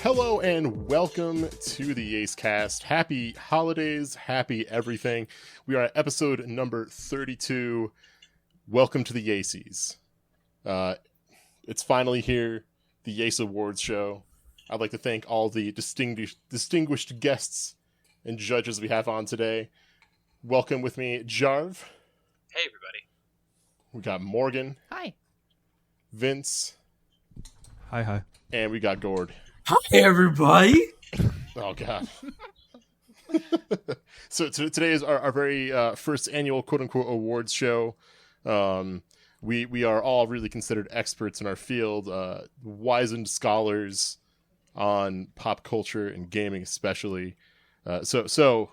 Hello and welcome to the YASEcast. Happy holidays, happy everything. We are at episode number 32. Welcome to the YASEies. It's finally here, the YASE Awards show. I'd like to thank all the distinguished guests and judges we have on today. Welcome with me, Jarv. Hey, everybody. We got Morgan. Hi. Vince. Hi. And we got Gord. Hi, everybody. Oh, God. So today is our very first annual quote-unquote awards show. We are all really considered experts in our field, wizened scholars on pop culture and gaming especially. So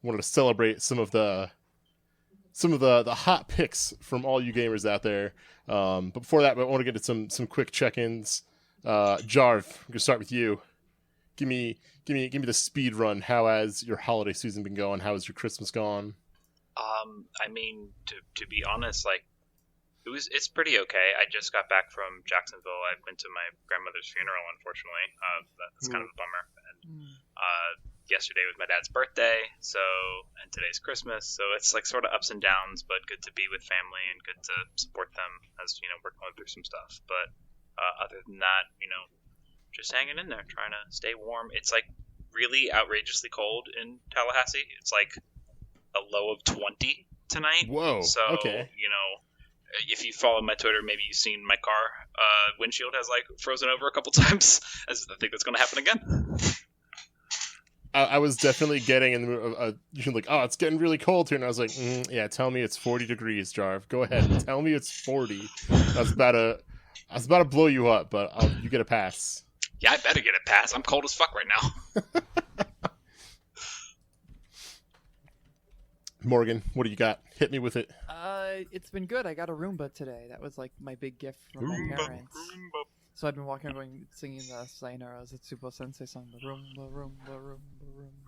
wanted to celebrate some of the hot picks from all you gamers out there. But before that, I want to get to some quick check-ins. Jarv, I'm gonna start with you. Give me the speed run. How has your holiday season been going? How has your Christmas gone? I mean, to be honest, like it's pretty okay. I just got back from Jacksonville. I went to my grandmother's funeral, unfortunately. That's kind of a bummer. And yesterday was my dad's birthday, and today's Christmas. So it's like sort of ups and downs, but good to be with family and good to support them as we're going through some stuff. But other than that, just hanging in there, trying to stay warm. It's like really outrageously cold in Tallahassee. It's like a low of 20 tonight. Whoa. So, okay. If you follow my Twitter, maybe you've seen my car windshield has like frozen over a couple times. I think that's going to happen again. I was definitely getting in the mood of, like, oh, it's getting really cold here. And I was like, yeah, tell me it's 40 degrees, Jarv. Go ahead. Tell me it's 40. I was about to blow you up, but you get a pass. Yeah, I better get a pass. I'm cold as fuck right now. Morgan, what do you got? Hit me with it. It's been good. I got a Roomba today. That was like my big gift from my parents. So I've been walking around singing the Sayonara Zetsubo Sensei song. The Roomba, Roomba,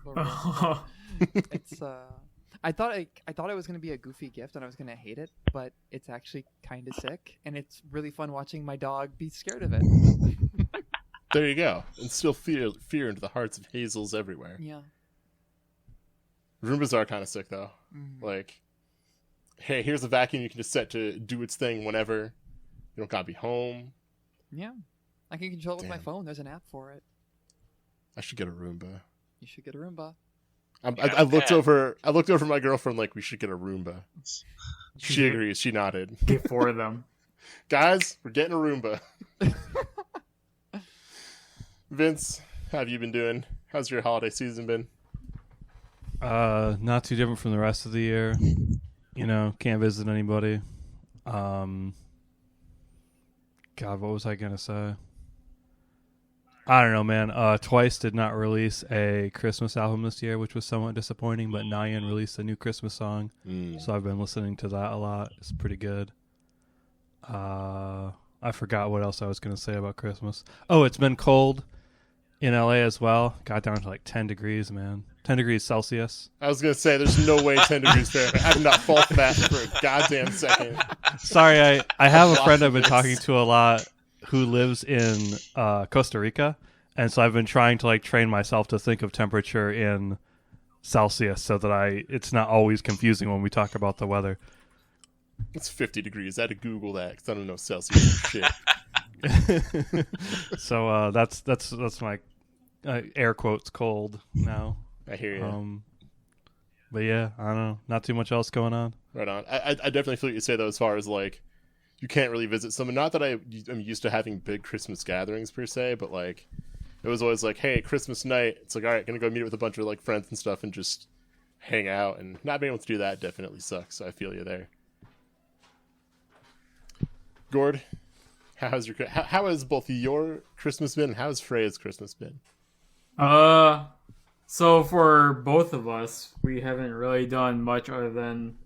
Roomba, Roomba. It's I thought it was gonna be a goofy gift and I was gonna hate it, but it's actually kind of sick and it's really fun watching my dog be scared of it. There you go. Instill fear into the hearts of hazels everywhere. Yeah. Roombas are kind of sick though. Like, hey, here's a vacuum you can just set to do its thing whenever. You don't gotta be home. Yeah. I can control it with my Damn. phone. There's an app for it. I should get a Roomba. You should get a Roomba. I looked over my girlfriend like we should get a Roomba. She agrees. She nodded. Get four of them. Guys, we're getting a Roomba. Vince, how have you been doing? How's your holiday season been? Not too different from the rest of the year. Can't visit anybody. God, what was I gonna say? I don't know, man. Twice did not release a Christmas album this year, which was somewhat disappointing, but Nyan released a new Christmas song, so I've been listening to that a lot. It's pretty good. I forgot what else I was gonna say about Christmas. Oh, it's been cold in LA as well. Got down to like 10 degrees, man. 10 degrees Celsius. I was going to say, there's no way 10 degrees Fahrenheit. I did not fall for that for a goddamn second. Sorry, I have a friend I've been talking to a lot who lives in Costa Rica, and so I've been trying to like train myself to think of temperature in Celsius so that it's not always confusing when we talk about the weather. It's 50 degrees. I had to Google that because I don't know Celsius shit. So that's my air quotes cold now. I hear you. But yeah, I don't know. Not too much else going on. Right on. I definitely feel what you say though, as far as like you can't really visit someone. Not that I'm used to having big Christmas gatherings per se, but like it was always like, hey, Christmas night. It's like, all right, gonna go meet with a bunch of like friends and stuff and just hang out. And not being able to do that definitely sucks. So I feel you there. Gord, how has both your Christmas been and how has Freya's Christmas been? So for both of us, we haven't really done much other than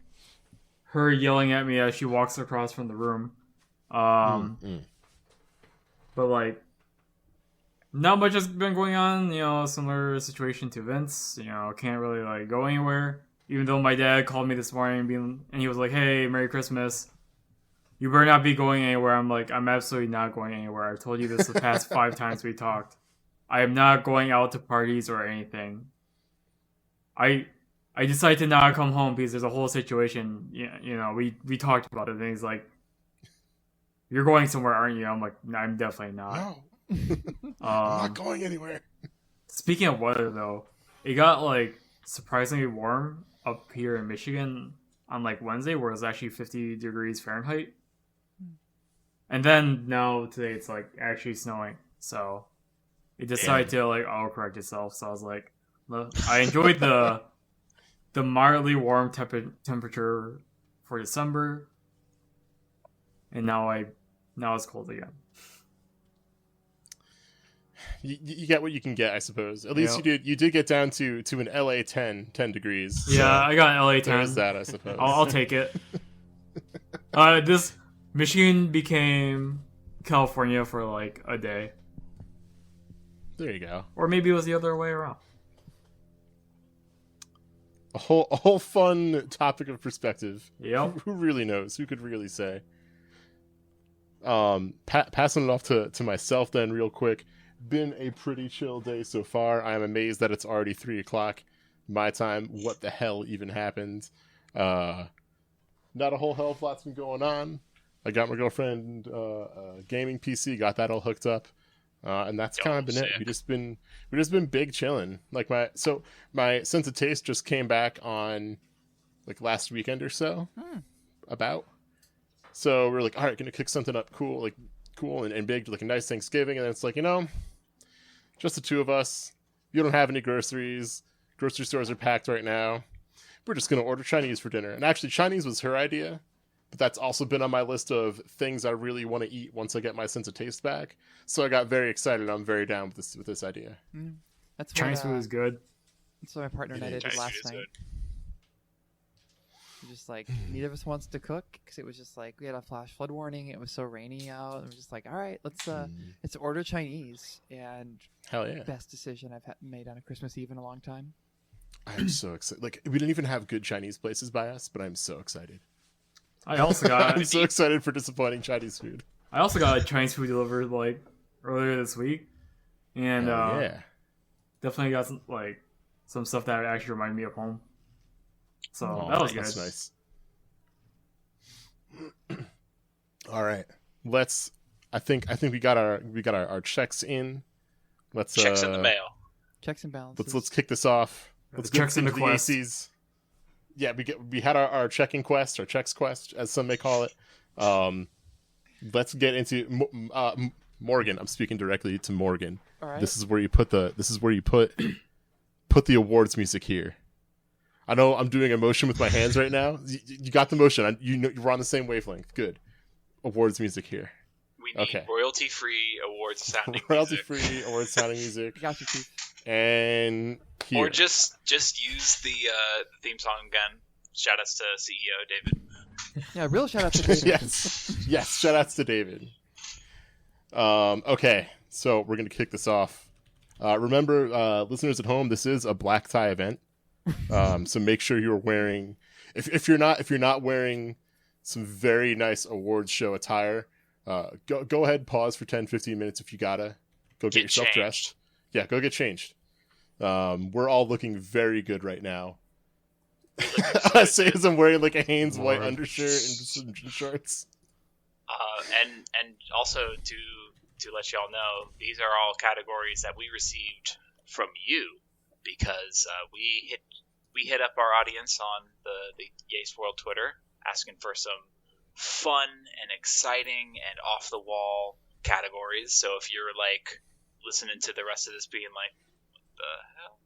her yelling at me as she walks across from the room. But like, not much has been going on. Similar situation to Vince. Can't really like go anywhere. Even though my dad called me this morning and he was like, "Hey, Merry Christmas. You better not be going anywhere." I'm like, I'm absolutely not going anywhere. I've told you this the past 5 times we talked. I am not going out to parties or anything. I decided to not come home because there's a whole situation. You know, we talked about it. And he's like, "You're going somewhere, aren't you?" I'm like, "No, I'm definitely not." No, I'm not going anywhere. Speaking of weather, though, it got like surprisingly warm up here in Michigan on like Wednesday, where it was actually 50 degrees Fahrenheit. And then now today it's like actually snowing. So it decided to like autocorrect itself. So I was like, I enjoyed the mildly warm temperature for December, and now it's cold again. You get what you can get, I suppose. At least you did get down to an LA 10 degrees. Yeah, So I got an LA 10. there's that, I suppose. I'll take it. This Michigan became California for like a day, There you go. or maybe it was the other way around. A whole fun topic of perspective. Yep. Who really knows? Who could really say? Passing it off to myself then real quick. Been a pretty chill day so far. I am amazed that it's already 3:00 my time. What the hell even happened? Not a whole hell of a lot's been going on. I got my girlfriend gaming PC, got that all hooked up. And that's kind of been it. We just been big chilling. Like my sense of taste just came back on like last weekend or so. About. So we're like, all right, gonna cook something up cool and big, like a nice Thanksgiving, and then it's like, just the two of us. You don't have any groceries. Grocery stores are packed right now. We're just gonna order Chinese for dinner. And actually, Chinese was her idea, but that's also been on my list of things I really want to eat once I get my sense of taste back. So I got very excited. I'm very down with this idea. That's Chinese food is good. That's what my partner and I did last night. Just like neither of us wants to cook because it was just like we had a flash flood warning. It was so rainy out. And we're just like, all right, let's order Chinese. And hell yeah, best decision I've made on a Christmas Eve in a long time. I'm so excited. Like we didn't even have good Chinese places by us, but I'm so excited. I also got. I'm so excited for disappointing Chinese food. I also got a Chinese food delivered like earlier this week, and definitely got some stuff that actually reminded me of home. So that was good. That's nice. All right, I think we got our checks in. Let's checks in the mail. Checks and balances. Let's kick this off. Let's get checks in the quest. YASEies. Yeah, we had our checking quest, our checks quest, as some may call it. Let's get into Morgan. I'm speaking directly to Morgan. All right. This is where you put the awards music here. I know I'm doing a motion with my hands right now. You got the motion. We're on the same wavelength. Good. Awards music here. We need royalty-free awards sounding music. Royalty-free awards sounding music. Got you, Chief. And here. Or just use the theme song again. Shoutouts to CEO David. Yeah, real shout out to David. yes. Shoutouts to David. Okay, so we're gonna kick this off. Remember, listeners at home, this is a black tie event. So make sure you're wearing. If you're not wearing some very nice awards show attire, go ahead, pause for 10-15 minutes if you gotta. Go get yourself changed. Dressed. Yeah, go get changed. We're all looking very good right now. I say as I'm wearing like a Hanes white undershirt and some shorts. And also to let y'all know, these are all categories that we received from you because we hit up our audience on the Yase World Twitter asking for some fun and exciting and off the wall categories. So if you're like listening to the rest of this being like, what the hell?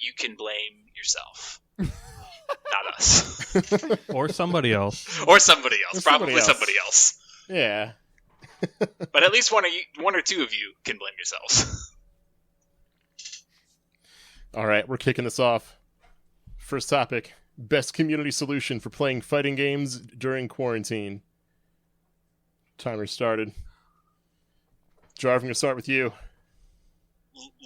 You can blame yourself. Not us. Or somebody else. Or somebody else. Probably somebody else. Yeah. But at least one or two of you can blame yourselves. All right, we're kicking this off. First topic: best community solution for playing fighting games during quarantine. Timer started. Jarv, I'm going to start with you.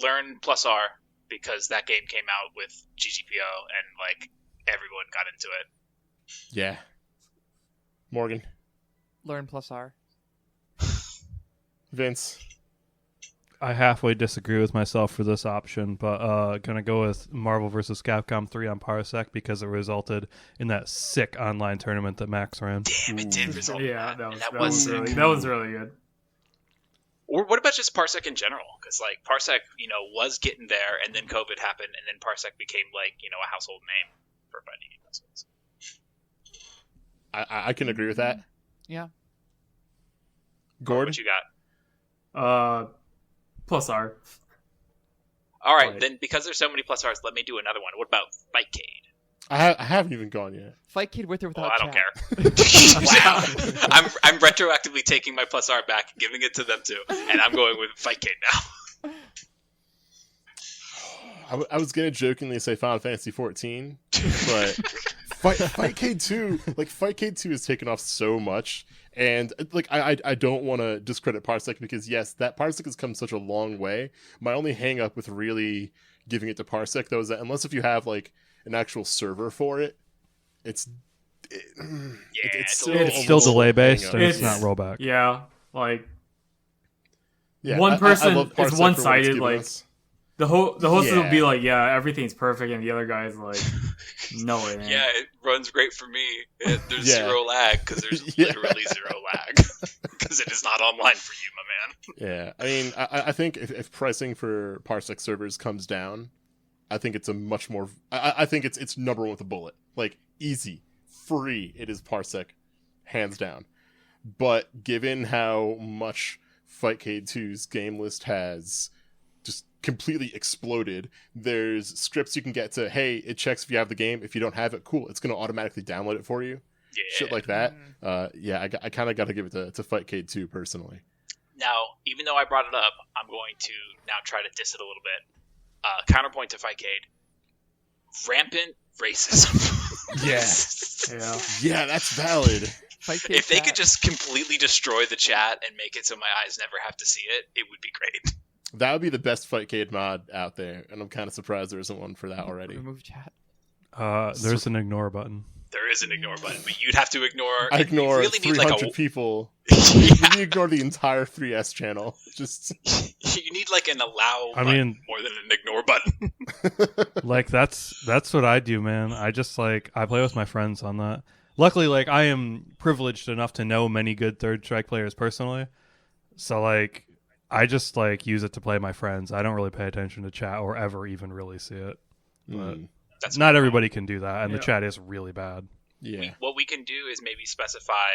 Learn plus R, because that game came out with GGPO and like everyone got into it. Yeah. Morgan. Learn plus R. Vince. I halfway disagree with myself for this option, but gonna go with Marvel vs. Capcom 3 on Parsec because it resulted in that sick online tournament that Max ran. Damn, it did result in Yeah, that. that was really good. Or what about just Parsec in general? Because like Parsec, was getting there, and then COVID happened, and then Parsec became like a household name for fighting game consoles. I can agree with that. Yeah. Gordon? What you got? Plus R. All right, Like- then because there's so many plus R's, let me do another one. What about Fightcade? I haven't even gone yet. Fightcade with or Well, without I don't chat. care. Wow, I'm retroactively taking my plus R back and giving it to them too, and I'm going with Fightcade now. I was gonna jokingly say Final Fantasy 14, but Fightcade 2, like Fightcade 2 has taken off so much, and like I don't want to discredit Parsec because yes, that Parsec has come such a long way. My only hang up with really giving it to Parsec though is that unless if you have like an actual server for it, it's still It's still delay based and hang-up. it's not rollback. Yeah, like Yeah, one person love Parsec is for what one-sided, given like- us. the host Yeah. will be like, yeah, everything's perfect, and the other guy's like, no it ain't. Yeah, it runs great for me. There's Yeah. zero lag because there's Yeah. literally zero lag because it is not online for you, my man. Yeah, I mean, I think if pricing for Parsec servers comes down, I think it's a much more. I think it's number one with a bullet. Like easy, free. It is Parsec, hands down. But given how much Fightcade 2's game list has just completely exploded, there's scripts you can get to. Hey, it checks if you have the game. If you don't have it, cool. It's going to automatically download it for you. Yeah. Shit like that. Yeah, I kind of got to give it to Fightcade 2 personally. Now, even though I brought it up, I'm going to now try to diss it a little bit. Counterpoint to Fightcade: rampant racism. Yeah, that's valid. Fightcade If they chat. could just completely destroy the chat and make it so my eyes never have to see it, it would be great. That would be the best Fightcade mod out there, and I'm kind of surprised there isn't one for that already. remove chat. There's an ignore button. There is an ignore button, but you'd have to ignore. I ignore you really need 300 like people. Yeah. You ignore the entire 3S channel. Just You need like an allow I button mean- more than an ignore button. Like that's what I do, man. I just like I play with my friends on that. Luckily, like I am privileged enough to know many good Third Strike players personally. So like I just like use it to play my friends. I don't really pay attention to chat or ever even really see it. But That's not everybody can do that, and Yeah. the chat is really bad. yeah. What we can do is maybe specify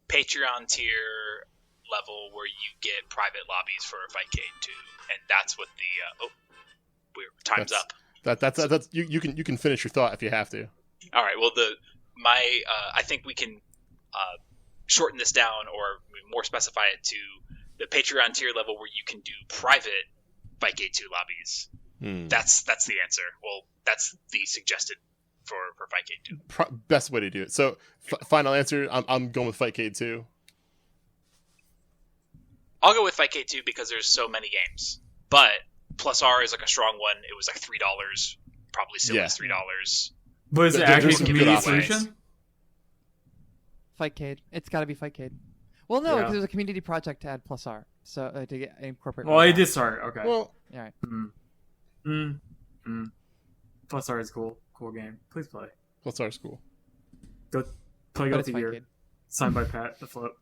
Patreon tier level where you get private lobbies for Fightcade 2, and that's what the time's That's- up. That's you can finish your thought if you have to. All right. Well, I think we can shorten this down or more specify it to the Patreon tier level where you can do private Fightcade 2 lobbies. That's the answer. Well, that's the suggested for Fightcade 2. Best way to do it. So final answer. I'm going with Fightcade 2. I'll go with Fightcade 2 because there's so many games. But Plus R is like a strong one. It was like $3. Probably still Yeah. is $3. But is it There's actually a some good community options. solution? Fightcade. It's got to be Fightcade. Well, no, Yeah. because there's a community project to add plus R, so to get incorporate. Well, I did start. Okay. Well, All right. Plus R is cool. Cool game. Please play. Plus R school. Go play But Guilty it's Gear. Fightcade. Signed by Pat the Flip.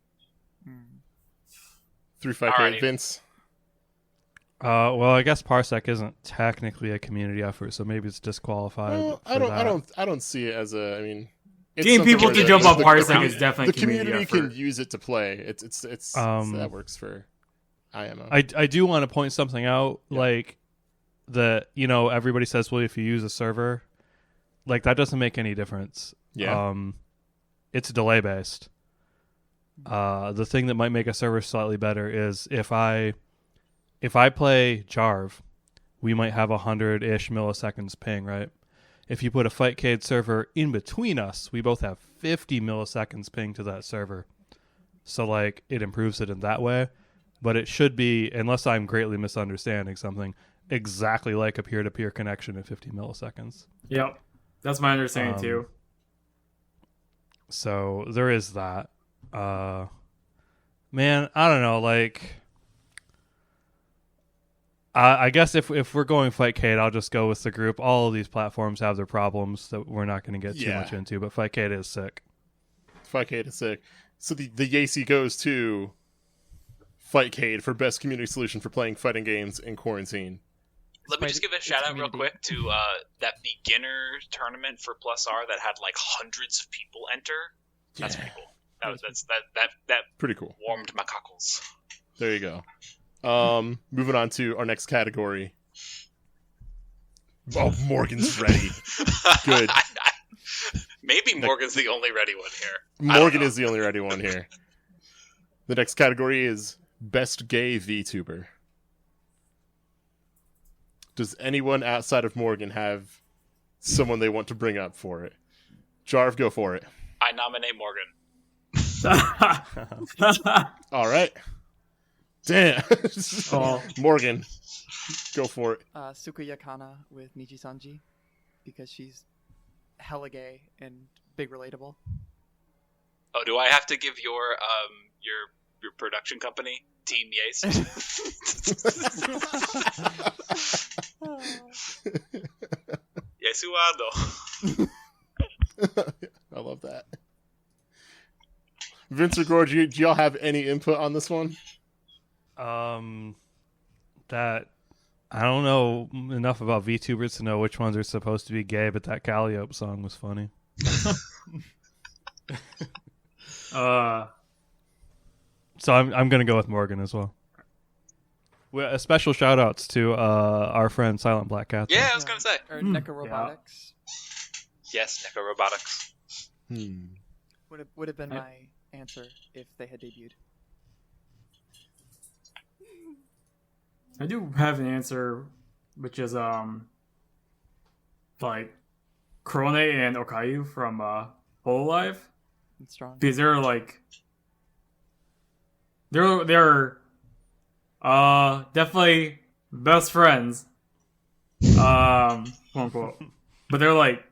Through Fightcade. Alrighty. Vince. Well, I guess Parsec isn't technically a community effort, so maybe it's disqualified. Well, for that. I don't see it as a. I mean, it's Getting something people where to the- jump on the- Parsec the- is definitely the a community community effort. can use it to play. It's that works for IMO. I do want to point something out, Yeah. like that. Everybody says, well, if you use a server, like that doesn't make any difference. Yeah. It's delay based. The thing that might make a server slightly better is if I play Jarv, we might have 100-ish milliseconds ping, right? If you put a Fightcade server in between us, we both have 50 milliseconds ping to that server. So, like, it improves it in that way. But it should be, unless I'm greatly misunderstanding something, exactly like a peer-to-peer connection in 50 milliseconds. Yep. That's my understanding too. So, there is that. Man, I don't know, like... I guess if we're going Fightcade, I'll just go with the group. All of these platforms have their problems that we're not going to get too much into, but Fightcade is sick. Fightcade is sick. So the YASEi goes to Fightcade for best community solution for playing fighting games in quarantine. Let me just give a shout out real quick to that beginner tournament for Plus R that had like hundreds of people enter. That's pretty cool. That pretty cool. Warmed my cockles. There you go. Moving on to our next category. Oh, Morgan's ready. Good. Maybe Morgan's the only ready one here. Morgan is the only ready one here. The next category is Best Gay VTuber. Does anyone outside of Morgan have someone they want to bring up for it? Jarv, go for it. I nominate Morgan. All right. Damn. Morgan, go for it. Sukuya Kana with Nichi Sanji, because she's hella gay and big relatable. Oh, do I have to give your production company, Team Yase? Yesuado. I love that. Vince or Gorge, do y'all have any input on this one? That I don't know enough about VTubers to know which ones are supposed to be gay, but that Calliope song was funny. So I'm gonna go with Morgan as well. A special shout outs to our friend Silent Black Cat. Yeah, I was gonna say. Or Neko Robotics. Yes, Neko Robotics. Would have been my answer if they had debuted. I do have an answer, which is like Krone and Okayu from Hololive. It's strong. Because they're like they're definitely best friends. Quote unquote. But they're like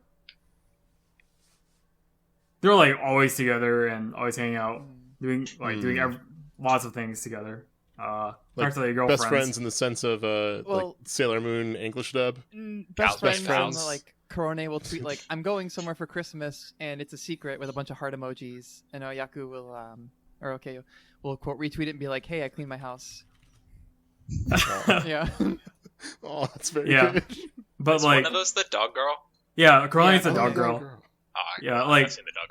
always together and always hanging out, doing lots of things together. Like their girlfriends. best friends in the sense of like Sailor Moon English dub. Best Best friends. friends. Like Korone will tweet like, "I'm going somewhere for Christmas and it's a secret" with a bunch of heart emojis, and Oyaku will quote retweet it and be like, "Hey, I cleaned my house." Yeah. Oh, that's very good. But is like one of those the dog girl? Yeah, Korone's a dog Oh, girl. Yeah, I've seen the dog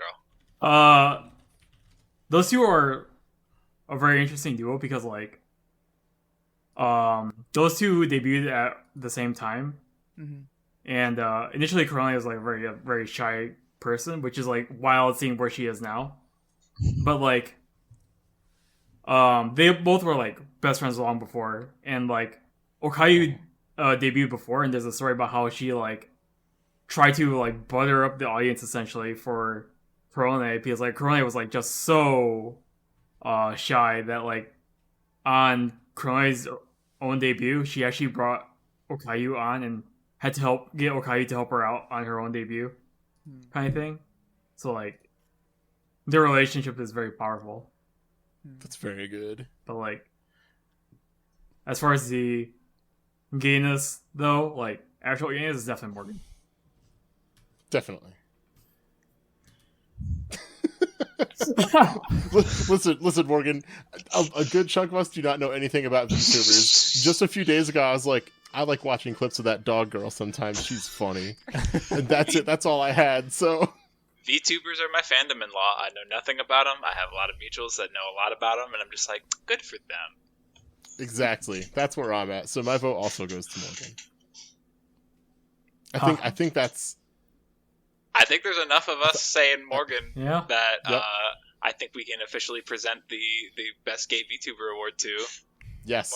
girl. Those two are a very interesting duo because like those two debuted at the same time. Mm-hmm. And initially Korone was like a very shy person, which is like wild seeing where she is now. But like they both were like best friends long before, and like Okayu debuted before, and there's a story about how she like tried to like butter up the audience essentially for Korone, because like Korone was like just so shy that like on Korone's own debut she actually brought Okayu on and had to get Okayu to help her out on her own debut, kind of thing. So like their relationship is very powerful. That's very good. But like as far as the gayness though, like actual gayness is definitely Morgan. Definitely. Listen, Morgan. A good chunk of us do not know anything about VTubers. Just a few days ago, I was like, I like watching clips of that dog girl sometimes. She's funny. And that's it. That's all I had. So VTubers are my fandom-in-law. I know nothing about them. I have a lot of mutuals that know a lot about them, and I'm just like, good for them. exactly. That's where I'm at. So my vote also goes to Morgan. I think that's. I think there's enough of us saying Morgan that Yep. I think we can officially present the best gay VTuber award to Yes.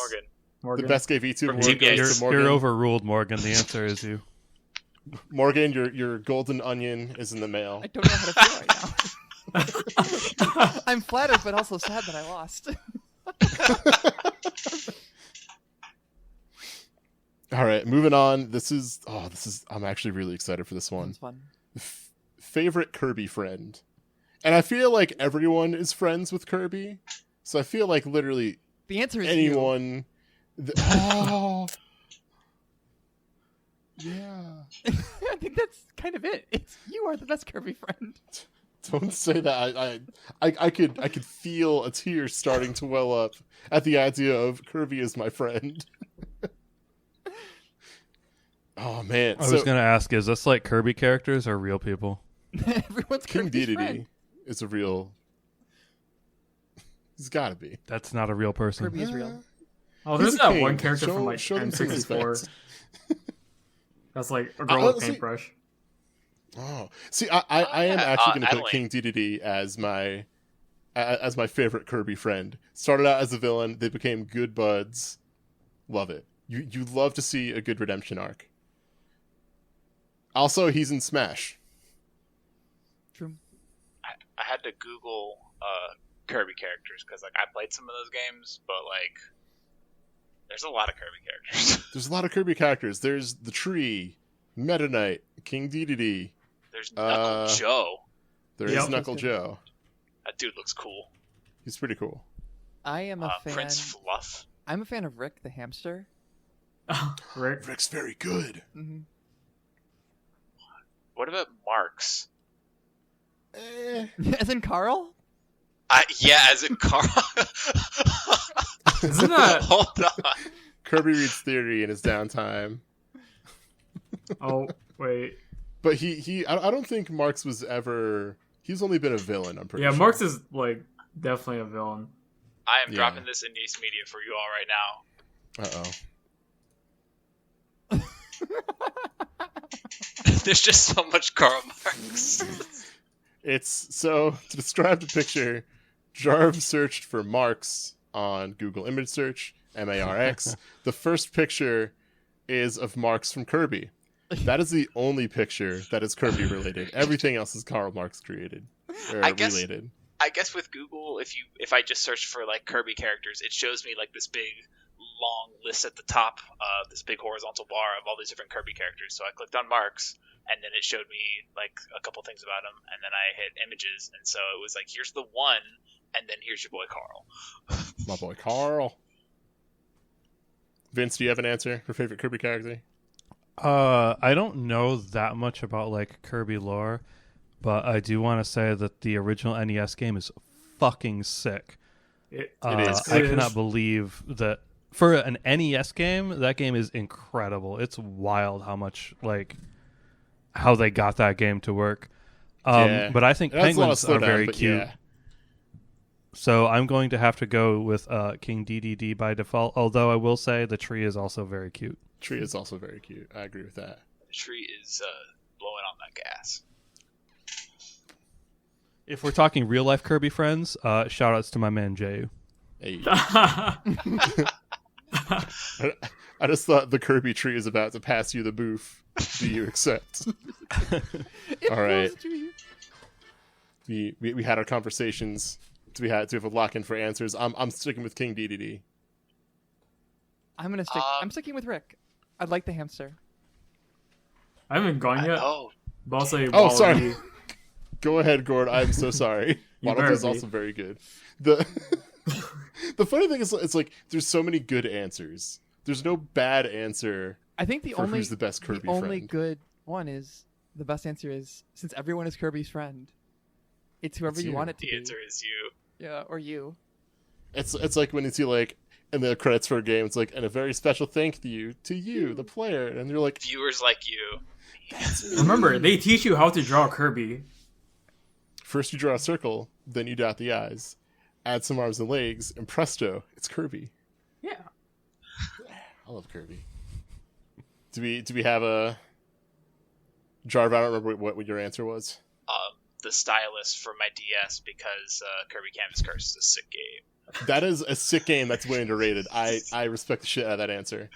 Morgan. The best gay VTuber From award Team goes Yates. to Morgan. You're overruled, Morgan. The answer is you. Morgan, your golden onion is in the mail. I don't know how to feel right now. I'm flattered, but also sad that I lost. All right, moving on. This is I'm actually really excited for this one. It's fun. Favorite Kirby friend. And I feel like everyone is friends with Kirby. So I feel like literally The answer is anyone Yeah. I think that's kind of it. You are the best Kirby friend. Don't say that. I could feel a tear starting to well up at the idea of Kirby as my friend. Oh man! I was gonna ask, is this like Kirby characters or real people? Everyone's King Kirby's Dedede friend. is a real. He's got to be. That's not a real person. Kirby is real. Oh, He's there's a that king. one character Show- from like show them some N64. respect. That's like a girl with a Honestly- paintbrush. Oh, see, I am yeah. actually going to put Adeline. King Dedede as my favorite Kirby friend. Started out as a villain, they became good buds. Love it. You love to see a good redemption arc. Also, he's in Smash. True. I had to Google Kirby characters because like I played some of those games, but like there's a lot of Kirby characters. There's a lot of Kirby characters. There's the Tree, Meta Knight, King Dedede. There's Knuckle Joe. There is Yep. Knuckle Joe. That dude looks cool. He's pretty cool. I am a fan. Prince Fluff. I'm a fan of Rick the hamster. Rick. Rick's very good. Mm-hmm. What about Marks? As in Carl? Yeah, as in Carl. Isn't that? Hold on. Kirby reads theory in his downtime. Oh wait. But I don't think Marx was ever. He's only been a villain. I'm pretty Yeah, sure. Marx is like definitely a villain. I am Yeah. dropping this in Nice Media for you all right now. Uh-oh. There's just so much Karl Marx. It's so to describe the picture. Jarv searched for Marx on Google Image Search, Marx. The first picture is of Marx from Kirby. That is the only picture that is Kirby related. Everything else is Karl Marx created or I guess- related. I guess with Google, if I just search for like Kirby characters, it shows me like this big long list at the top, this big horizontal bar of all these different Kirby characters. So I clicked on Marx, and then it showed me like a couple things about him, and then I hit images, and so it was like, here's the one, and then here's your boy Carl. My boy Carl. Vince, do you have an answer for favorite Kirby character? I don't know that much about like Kirby lore, but I do want to say that the original NES game is fucking sick. It is. I cannot believe that for an NES game, that game is incredible. It's wild how much like how they got that game to work. Yeah. But I think It has a lot of penguins are slowdown, very but cute. yeah. So I'm going to have to go with King Dedede by default. Although I will say the tree is also very cute. Tree is also very cute. I agree with that. The tree is blowing on that gas. If we're talking real life Kirby friends, shout outs to my man Jay. Hey. I just thought the Kirby tree is about to pass you the booth. Do you accept? It All right. flows to you. We had our conversations. Do we have a lock in for answers? I'm sticking with King Dedede. I'm gonna stick. I'm sticking with Rick. I like the hamster. I haven't gone yet. Oh, But I'll say Oh, Wallaby. sorry. Go ahead, Gord. I'm so sorry. You Waddle better is be. also very good. The the funny thing is, it's like there's so many good answers. There's no bad answer I think the for only who's the best Kirby the only friend. good one is the best answer is since everyone is Kirby's friend, it's whoever It's you you. want it to the be. answer is you. Yeah, or you. It's like when you see like in the credits for a game, it's like, and a very special thank you to you, the player, and you're like, Viewers like you. Remember, they teach you how to draw Kirby. first you draw a circle, then you dot the eyes, add some arms and legs, and presto, it's Kirby. Yeah. I love Kirby. Do we have a Jarv? I don't remember what your answer was. The stylus for my DS because Kirby Canvas Curse is a sick game. That is a sick game that's way underrated. I respect the shit out of that answer.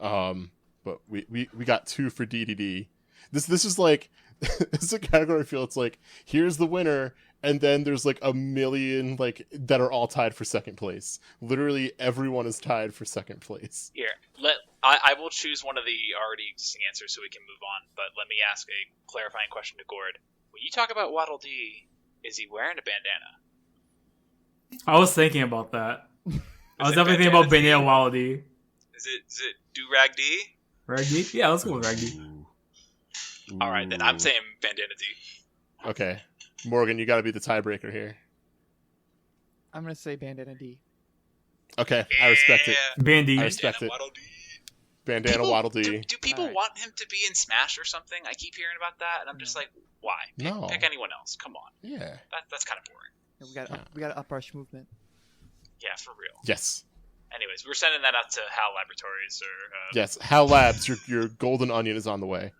But we got 2 for DDD. This is like this is a category I feel it's like here's the winner, and then there's like a million like that are all tied for second place. Literally everyone is tied for second place. Here, I will choose one of the already existing answers so we can move on. But let me ask a clarifying question to Gord. When you talk about Waddle Dee, is he wearing a bandana? I was thinking about that. I was it definitely thinking about Bandana Bandana Wallaby. Is it Do Rag D? Raggy? Yeah, let's go with Raggy. All right, then I'm saying Bandana D. Okay, Morgan, you got to be the tiebreaker here. I'm gonna say Bandana D. Okay, I respect it. Bandy. I respect it. Waddle D. Bandana People- Waddle Dee. Do people Alright. want him to be in Smash or something? I keep hearing about that, and I'm just like, why? No. Pick anyone else. Come on. Yeah. That's kind of boring. We got to up our movement. Yeah, for real. Yes. Anyways, we're sending that out to HAL Laboratories or. Yes. Hal Labs, your golden onion is on the way.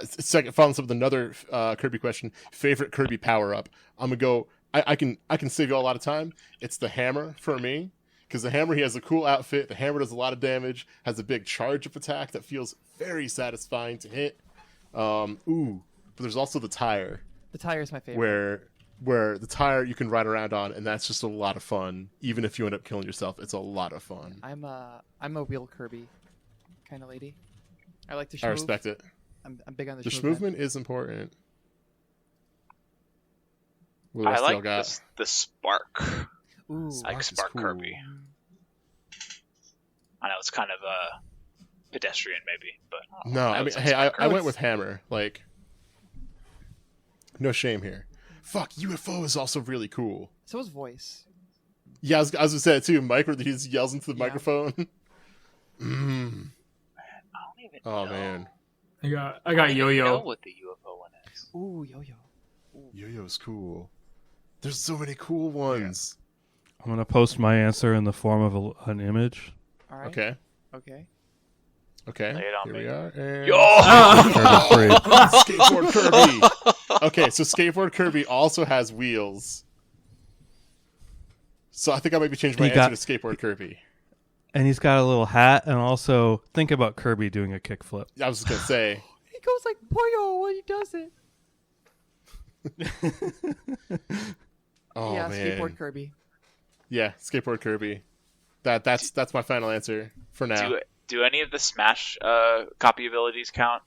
Second, following up with another Kirby question. Favorite Kirby power up? I'm gonna go. I can save you a lot of time. It's the hammer for me, because the hammer, he has a cool outfit. The hammer does a lot of damage. Has a big charge up attack that feels very satisfying to hit. But there's also the tire, The tire is my favorite. where the tire you can ride around on, and that's just a lot of fun. Even if you end up killing yourself, it's a lot of fun. I'm a wheel Kirby kind of lady. I like to. I respect it. I'm big on the. The schmovement. movement is important. What I else y'all like got? the Spark. Ooh. I like is Spark cool. Kirby. I know it's kind of pedestrian, maybe, but No, I mean, would say hey, Spark I went Kirby. with hammer. Like, no shame here. Fuck, UFO is also really cool. So is voice. Yeah, I was gonna say it too. Mike, where he just yells into the Yeah. microphone. I don't even Oh know. man, I got I don't even know Yo-Yo. what the UFO one is. Ooh, yo-yo. Yo-Yo's cool. There's so many cool ones. I'm gonna post my answer in the form of an image. All right. Okay, Okay. okay. Lay it on Here me. we are. And... Kirby free. Skateboard Kirby. Okay, so Skateboard Kirby also has wheels. So I think I might be changing my He got- answer to Skateboard Kirby. And he's got a little hat, and also think about Kirby doing a kickflip. I was just gonna say. He goes like Poyo when he does it. Oh yeah, man. skateboard Kirby. Yeah, Skateboard Kirby. That's my final answer for now. Do any of the Smash copy abilities count?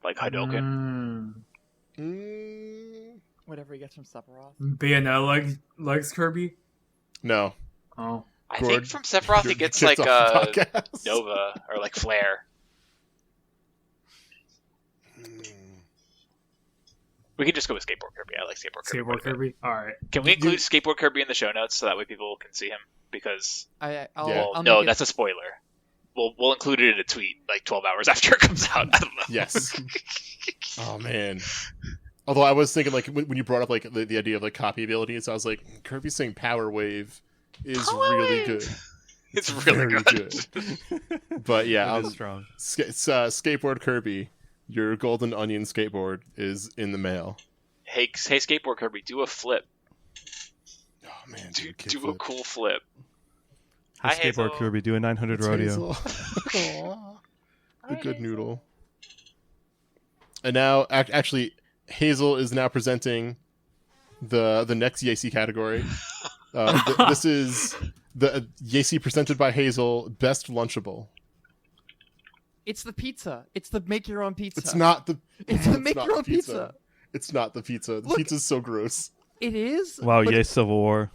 Like Hadouken? Whatever he gets from Sephiroth. Bayonetta legs Kirby. No. Oh. I Gord, think from Sephiroth he you're gets kicked like off the podcast. Nova or like Flare. We can just go with Skateboard Kirby. I like Skateboard Kirby. Skateboard quite a bit. Kirby. All right. Can we include Skateboard Kirby in the show notes so that way people can see him? Because I'll, Yeah. I'll no, make that's a spoiler. We'll include it in a tweet like 12 hours after it comes out. I don't know. Yes. Oh man. Although I was thinking, like, when you brought up like the idea of like copy abilities, I was like, Kirby saying Power Wave is Power really Wave! good. It's really very good. But yeah, That is strong. Skateboard Kirby, your golden onion skateboard is in the mail. Hey, Skateboard Kirby, do a flip. Oh man, Do, dude, do a cool flip. Hey, Hi, skateboard Hazel. Kirby, do a 900 rodeo. The good noodle. And now, actually, Hazel is now presenting the next YASEi category. This is the YASEi presented by Hazel, Best Lunchable. It's the pizza. It's the make your own pizza. It's not the. It's the not make your own pizza. It's not the pizza. The Look- pizza's so gross. It is. Wow, but yay, Civil War.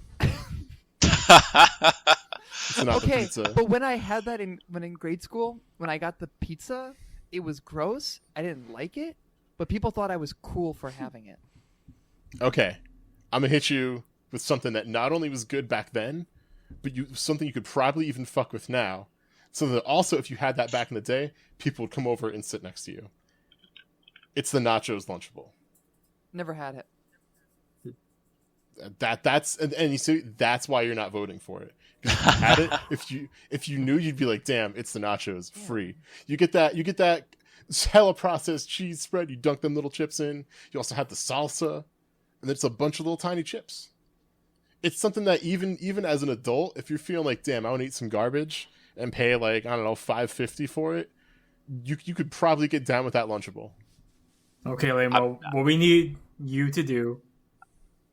It's not the okay, pizza. but when I had that in grade school, when I got the pizza, it was gross. I didn't like it, but people thought I was cool for having it. Okay, I'm gonna hit you with something that not only was good back then, but something you could probably even fuck with now. So that also, if you had that back in the day, people would come over and sit next to you. It's the Nachos Lunchable. Never had it. That's and you see that's why you're not voting for it. 'Cause if you had it, if you knew, you'd be like, damn, it's the nachos, free. You get that hella processed cheese spread. You dunk them little chips in. You also have the salsa, and it's a bunch of little tiny chips. It's something that even as an adult, if you're feeling like, damn, I want to eat some garbage and pay like, I don't know, $5.50 for it, you could probably get down with that Lunchable. Okay, Lamo. What we need you to do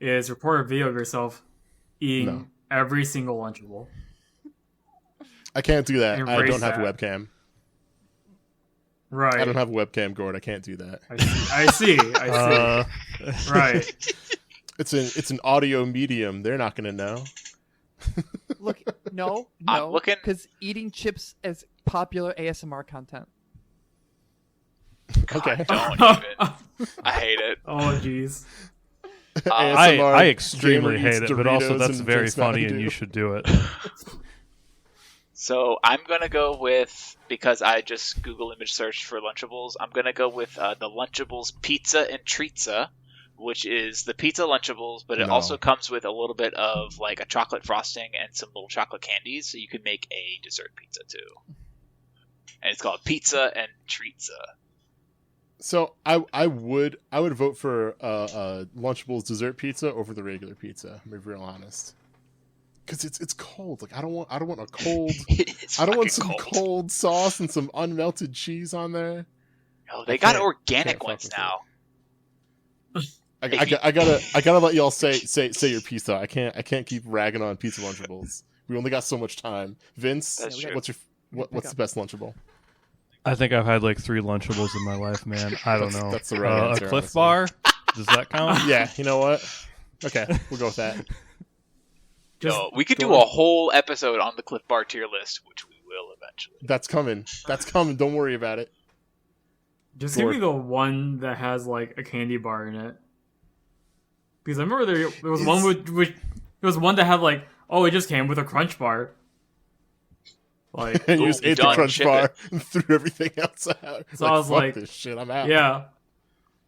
is record a video of yourself eating No. every single Lunchable. I can't do that. I Embrace don't have a that. webcam. Right. I don't have a webcam, Gord. I can't do that. I see. Right. It's an audio medium. They're not gonna know. Look, no, I'm looking- because eating chips as popular ASMR content. Okay. Don't even. I hate it. Oh, jeez. ASMR I extremely gamer eats hate it, but also Doritos that's and very drinks Mountain funny, and Dew. you should do it. So I'm gonna go with, because I just Google image searched for Lunchables, I'm gonna go with the Lunchables Pizza and Treatza, which is the pizza Lunchables, but it No. also comes with a little bit of like a chocolate frosting and some little chocolate candies, so you can make a dessert pizza too. And it's called Pizza and Treatza. So I would vote for Lunchables dessert pizza over the regular pizza. I'm being real honest, because it's cold. Like I don't want a cold. It's I don't want fucking some cold sauce and some unmelted cheese on there. Oh, they I got can't organic fuck ones with now. I gotta let y'all say your piece though. I can't keep ragging on pizza Lunchables. We only got so much time. Vince, That's true. what's the best Lunchable? I think I've had like 3 Lunchables in my life, man. I don't know. That's the right answer, A Cliff honestly. Bar? Does that count? Yeah, you know what? Okay, we'll go with that. No, we could do a whole episode on the Cliff Bar tier list, which we will eventually. That's coming. Don't worry about it. Just give me the one that has like a candy bar in it. Because I remember there was one which there was one that had like, oh, it just came with a Crunch Bar. Like, And you Ooh, just you ate the done, Crunch ship bar it. and threw everything else out. So I was fuck like, this shit, I'm out. yeah,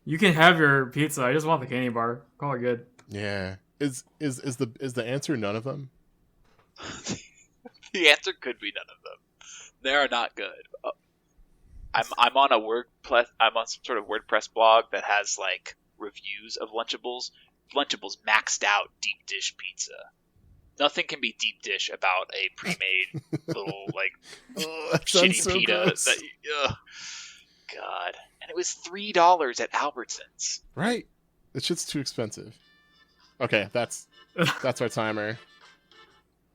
you can have your pizza. I just want the candy bar. Call it good. Yeah. Is the answer none of them? The answer could be none of them. They are not good. I'm on I'm on some sort of WordPress blog that has like reviews of Lunchables. Lunchables maxed out deep dish pizza. Nothing can be deep dish about a pre-made little like That sounds shitty so pita. gross. God, and it was $3 at Albertsons. Right? That shit's too expensive. Okay, that's our timer.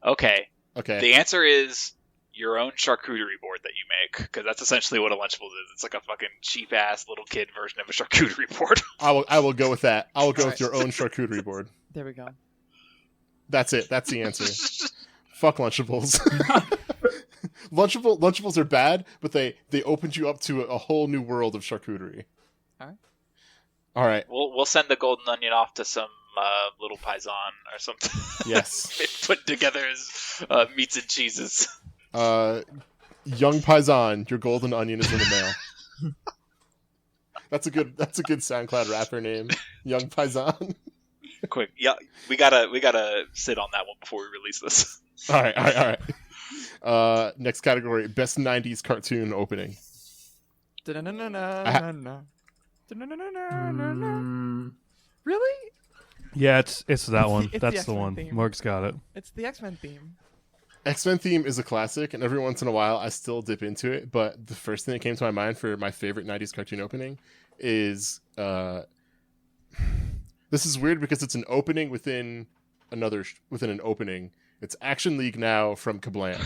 Okay, Okay. the answer is your own charcuterie board that you make, because that's essentially what a Lunchables is. It's like a fucking cheap ass little kid version of a charcuterie board. I will go with that. I will go with Alright. your own charcuterie board. There we go. That's it. That's the answer. Fuck Lunchables. Lunchables are bad, but they opened you up to a whole new world of charcuterie. Alright. All right. We'll send the golden onion off to some little paisan or something. Yes. Put together as meats and cheeses. Young Paisan, your golden onion is in the mail. That's a good SoundCloud rapper name. Young Paisan. Quick, yeah, we gotta sit on that one before we release this. All right. Next category: best '90s cartoon opening. Da-na-na-na-na-na. Da-na-na-na-na-na. Really? Yeah, it's that one. It's the That's the X-Men one. theme. Morg's got it. It's the X-Men theme. X-Men theme is a classic, and every once in a while I still dip into it. But the first thing that came to my mind for my favorite '90s cartoon opening is this is weird because it's an opening within an opening. It's Action League Now from Kablam.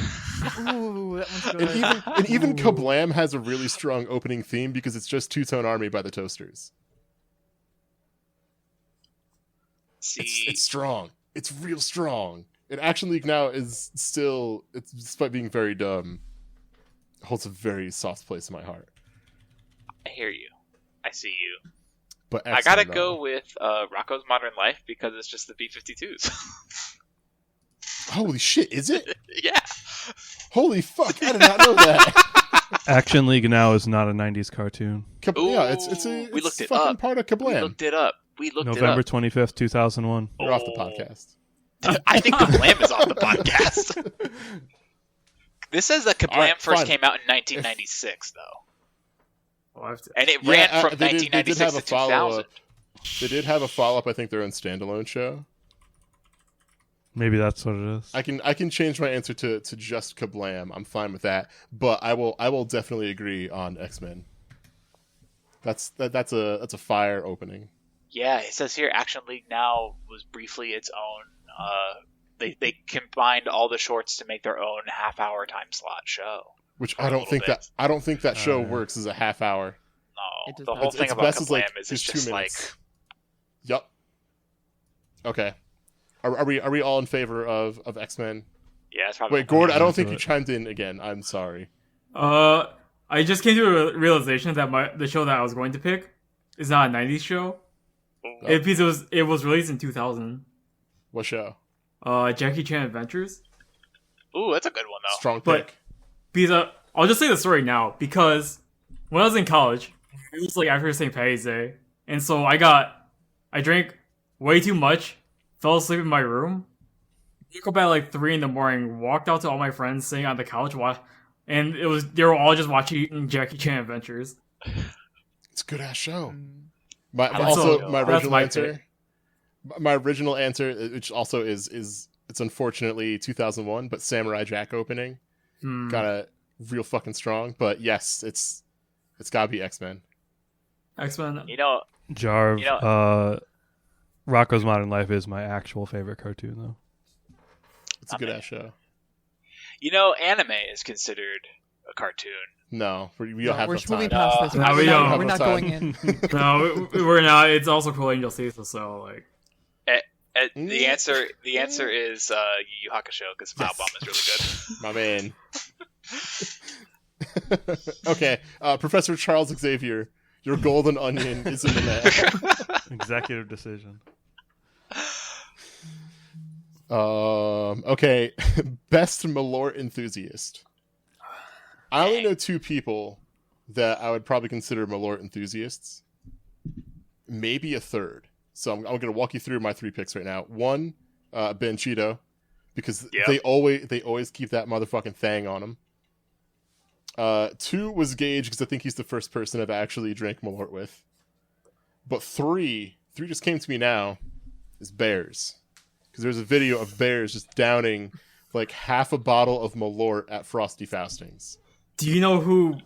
Ooh, that one's good. And even Kablam has a really strong opening theme because it's just Two Tone Army by the Toasters. See, It's strong. It's real strong. And Action League Now is still, despite being very dumb, holds a very soft place in my heart. I hear you. I see you. But I gotta X-Men, go though. with Rocko's Modern Life because it's just the B-52s. Holy shit, is it? Yeah. Holy fuck, I did not know that. Action League Now is not a 90s cartoon. Yeah, it's We looked it fucking up. part of We Kablam. looked it up. November 25th, 2001. You're off the Oh. podcast. I think Kablam is off the podcast. This says that Kablam Alright, first fine. came out in 1996, though. I'll have to- And it Yeah, ran from they did 1996 have a to 2000. follow-up. They did have a follow-up, I think their own standalone show. Maybe that's what it is. I can change my answer to just Kablam. I'm fine with that. But I will definitely agree on X-Men. That's a fire opening. Yeah, it says here Action League Now was briefly its own. They combined all the shorts to make their own half-hour time slot show. Which For I a don't little think bit. that show Yeah. works as a half hour. No, It does the not. whole It's thing about best as, Kablam like, is it's just 2 just like minutes. Yup. Okay. Are we all in favor of X-Men? yeah, it's probably Wait, Gord, I don't into think you it. chimed in again. I'm sorry. I just came to a realization that the show that I was going to pick is not a '90s show. Because it was released in 2000. What show? Jackie Chan Adventures. Ooh, that's a good one though. Strong But pick. because I'll just say the story now because when I was in college, it was like after St. Patty's Day, and so I drank way too much, fell asleep in my room, woke up at like 3 in the morning, walked out to all my friends sitting on the couch, and they were all just watching Jackie Chan Adventures. It's a good ass show. Mm. My That's original my answer. pick. My original answer, which also is it's unfortunately 2001, but Samurai Jack opening got a real fucking strong. But yes, it's gotta be X-Men. X-Men. You know, Jarv, Rocko's Modern Life is my actual favorite cartoon, though. It's a good ass show. Anime is considered a cartoon. No, we don't have We're enough moving time. past this. No, we don't. We're not going in. No, we're not. It's also Cool Angel Season, so like. The answer is Yu Yu Hakusho because Mao Bomb is really good. My man. Okay, Professor Charles Xavier, your golden onion is in the mail. Executive decision. Okay, best Malort enthusiast. I only know 2 people that I would probably consider Malort enthusiasts. Maybe a third. So I'm going to walk you through my 3 picks right now. 1, Ben Cheeto, because they always keep that motherfucking thing on him. 2 was Gage, because I think he's the first person I've actually drank Malort with. But 3 just came to me now, is Bears. Because there's a video of Bears just downing like half a bottle of Malort at Frosty Faustings. Do you know who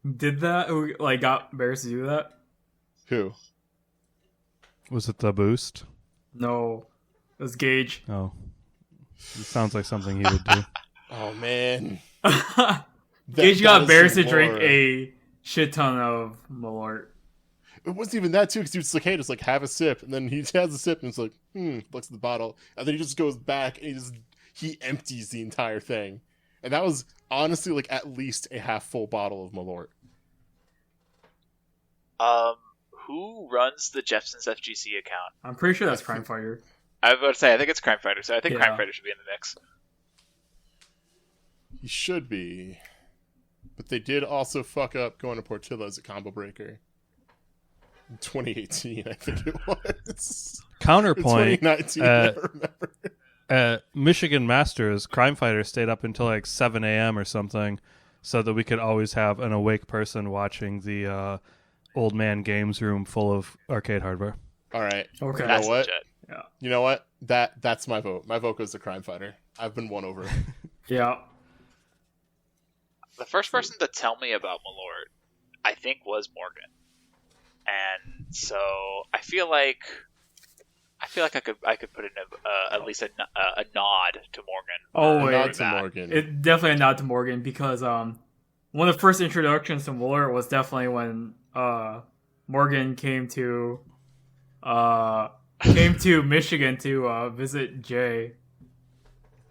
did that? Who like got Bears to do that? Who? Was it the Boost? No, it was Gage. Oh. It sounds like something he would do. Oh, man. Gage got Bears to some drink lore. a shit ton of Malort. It wasn't even that, too, because he was like, hey, just like have a sip. And then he has a sip and it's like, looks at the bottle. And then he just goes back and he empties the entire thing. And that was honestly like at least a half full bottle of Malort. Who runs the Jepsons FGC account? I'm pretty sure that's Crime Fighter. I was about to say, I think it's Crime Fighter, so I think Yeah. Crime Fighter should be in the mix. He should be. But they did also fuck up going to Portillo's at Combo Breaker. In 2018, I think it was. Counterpoint, 2019, I remember. at Michigan Masters, Crime Fighter stayed up until like 7 a.m. or something so that we could always have an awake person watching the old man games room full of arcade hardware. All right. Okay. You know That's what? legit. You know what? That's my vote. My vote goes to Crime Fighter. I've been won over. Yeah. The first person to tell me about Malort, I think, was Morgan, and so I feel like I could put in at least a nod to Morgan. Oh, wait. Not to Morgan. It definitely a nod to Morgan because one of the first introductions to Malort was definitely when Morgan came to Michigan to visit Jay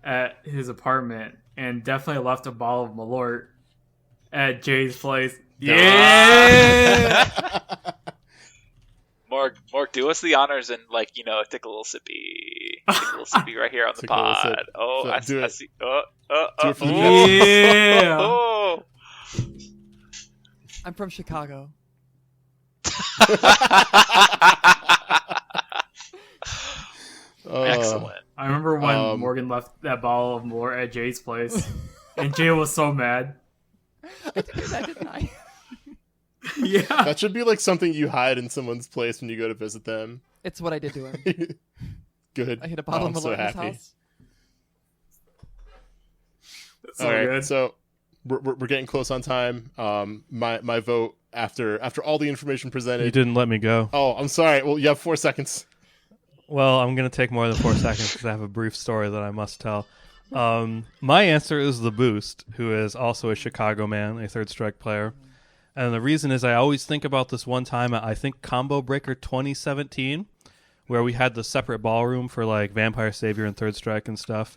at his apartment and definitely left a bottle of Malort at Jay's place. Yeah. Morg, do us the honors and take a little sippy right here on the Take a little pod. sip. Oh, So, I do it. see. Do it for the Yeah. Oh. I'm from Chicago. Excellent. I remember when Morgan left that bottle of Malort at Jay's place, and Jay was so mad. I did that, didn't I? Yeah. That should be like something you hide in someone's place when you go to visit them. It's what I did to him. Good. I hit a bottle I'm of so Malort in his happy. house. So All right, good. so we're getting close on time. My vote after all the information You presented. didn't let me go. Oh, I'm sorry. Well, you have 4 seconds. Well, I'm going to take more than 4 seconds because I have a brief story that I must tell. My answer is the Boost, who is also a Chicago man, a Third Strike player. And the reason is I always think about this one time at, I think, Combo Breaker 2017, where we had the separate ballroom for like Vampire Savior and Third Strike and stuff.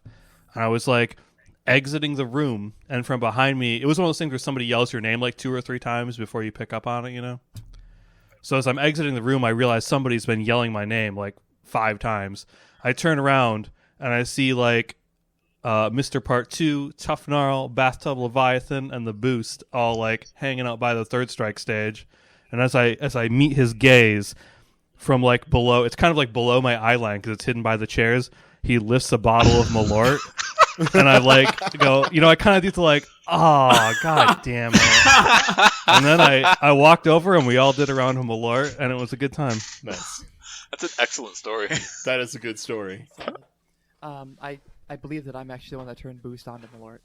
And I was like, exiting the room, and from behind me, it was one of those things where somebody yells your name like 2 or 3 times before you pick up on it, you know? So as I'm exiting the room, I realize somebody's been yelling my name like 5 times. I turn around, and I see like Mr. Part 2, Tough Gnarl, Bathtub Leviathan, and the Boost all like hanging out by the Third Strike stage. And as I meet his gaze from like below, it's kind of like below my eye line because it's hidden by the chairs, he lifts a bottle of Malort. And I like go, you know, I kind of do to like, oh, god damn it. And then I walked over and we all did a round of Malort and it was a good time. Nice. That's an excellent story. That is a good story. I believe that I'm actually the one that turned Boost on to Malort.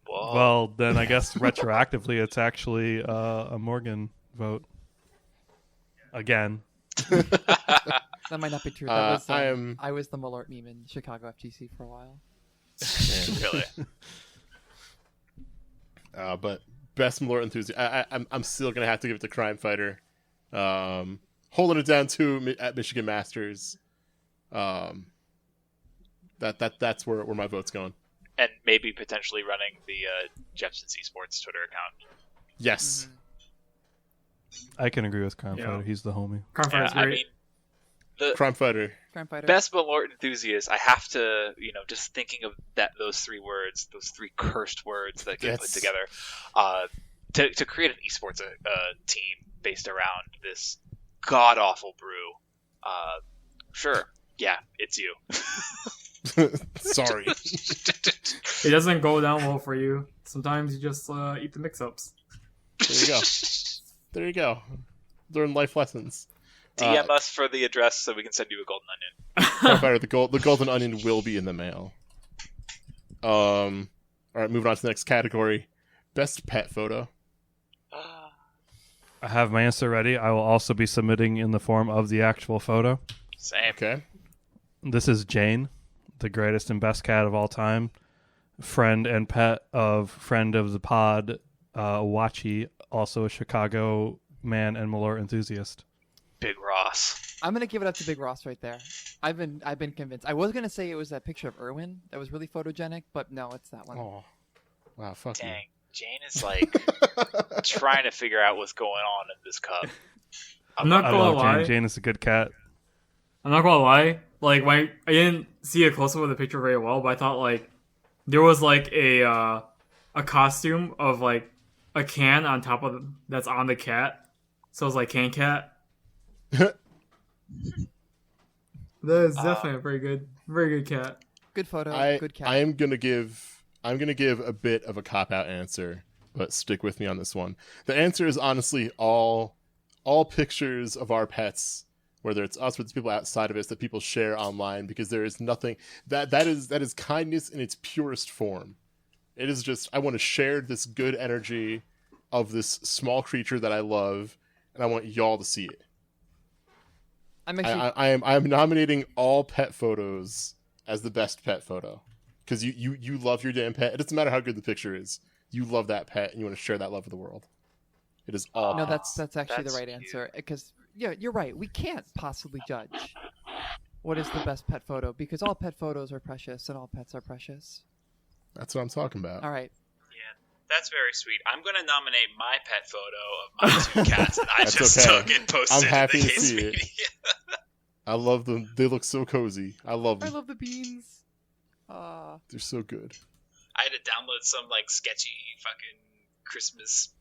Whoa. Well, then I guess retroactively it's actually a Morgan vote. Again. That might not be true. That was, I was the Malort meme in Chicago FGC for a while. Really? But best Malort enthusiast, I'm still gonna have to give it to Crime Fighter. Holding it down too at Michigan Masters. That's where my vote's going. And maybe potentially running the Jepson's Esports Twitter account. Yes. I can agree with Crime Fighter. He's the homie. Crime Fighter's I great. mean, the Crime Fighter. Crime Fighter. best Malort enthusiast, I have to, just thinking of those 3 words, those 3 cursed words that get put together, to create an esports team based around this god awful brew. Sure, yeah, it's you. Sorry. It doesn't go down well for you. Sometimes you just eat the mix-ups. There you go. There you go. Learn life lessons. DM us for the address so we can send you a golden onion. Crime Fighter, the golden onion will be in the mail. All right, moving on to the next category. Best pet photo. I have my answer ready. I will also be submitting in the form of the actual photo. Same. Okay. This is Jane, the greatest and best cat of all time. Friend and pet of friend of the pod, Wachi, also a Chicago man and Malort enthusiast. Big Ross. I'm gonna give it up to Big Ross right there. I've been convinced. I was gonna say it was that picture of Irwin that was really photogenic, but no, it's that one. Oh, wow! Fuck Dang. Jane is like trying to figure out what's going on in this cup. I'm not I gonna love lie. Jane. Jane is a good cat. I'm not gonna lie. Like, I didn't see a close up of the picture very well, but I thought like there was like a costume of like a can on top of that's on the cat, so it's like can cat. That is definitely a very good cat. Good photo. Good cat. I'm gonna give a bit of a cop out answer, but stick with me on this one. The answer is honestly all pictures of our pets, whether it's us or it's people outside of us that people share online, because there is nothing that is kindness in its purest form. It is just, I want to share this good energy of this small creature that I love, and I want y'all to see it. I'm nominating all pet photos as the best pet photo, because you love your damn pet. It doesn't matter how good the picture is. You love that pet, and you want to share that love with the world. It is all. No, pets. that's actually the right answer. Because yeah, you're right. We can't possibly judge what is the best pet photo, because all pet photos are precious and all pets are precious. That's what I'm talking about. All right. That's very sweet. I'm going to nominate my pet photo of my 2 cats that I That's just okay. took and posted. I'm happy in the to case see it. media. I love them. They look so cozy. I love I them. love the beans. They're so good. I had to download some like sketchy fucking Christmas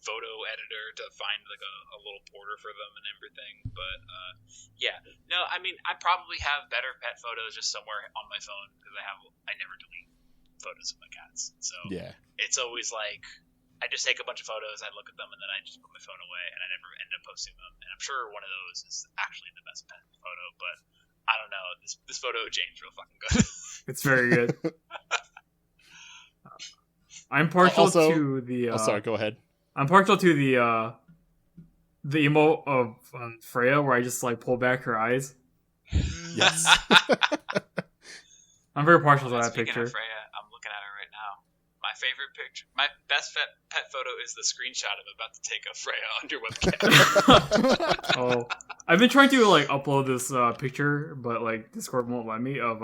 photo editor to find like a little border for them and everything. But yeah, no, I mean I probably have better pet photos just somewhere on my phone because I never delete photos of my cats. So Yeah. it's always like I just take a bunch of photos, I look at them, and then I just put my phone away, and I never end up posting them. And I'm sure one of those is actually the best pet photo, but I don't know. This photo of Jane's real fucking good. It's very good. I'm partial Also- to the. Oh, sorry. Go ahead. I'm partial to the emote of Freya where I just like pull back her eyes. Yes. I'm very partial to that Speaking picture. of Freya, I'm looking at her right now. My favorite picture, my best pet photo is the screenshot I'm about to take of Freya under webcam. Oh, I've been trying to like upload this picture, but like Discord won't let me. Of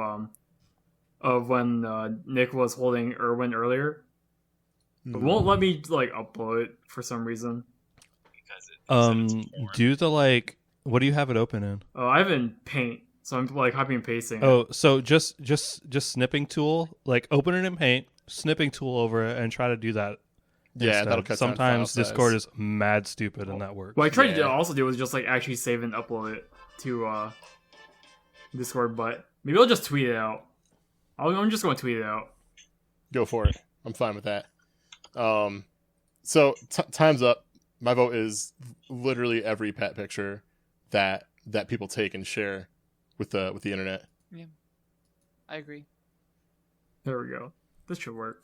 of when Nick was holding Irwin earlier. It won't let me like upload it for some reason. Do the like. What do you have it open in? Oh, I have it in Paint, so I'm like copying and pasting. Oh, so just snipping tool, like open it in Paint, snipping tool over it, and try to do that. Yeah, instead. that'll cut down Sometimes file size. Discord is mad stupid, and that works. What I tried to also do was just like actually save and upload it to Discord, but maybe I'll just tweet it out. I'm just going to tweet it out. Go for it. I'm fine with that. So time's up. My vote is literally every pet picture that people take and share with the internet. Yeah, I agree. There we go. This should work.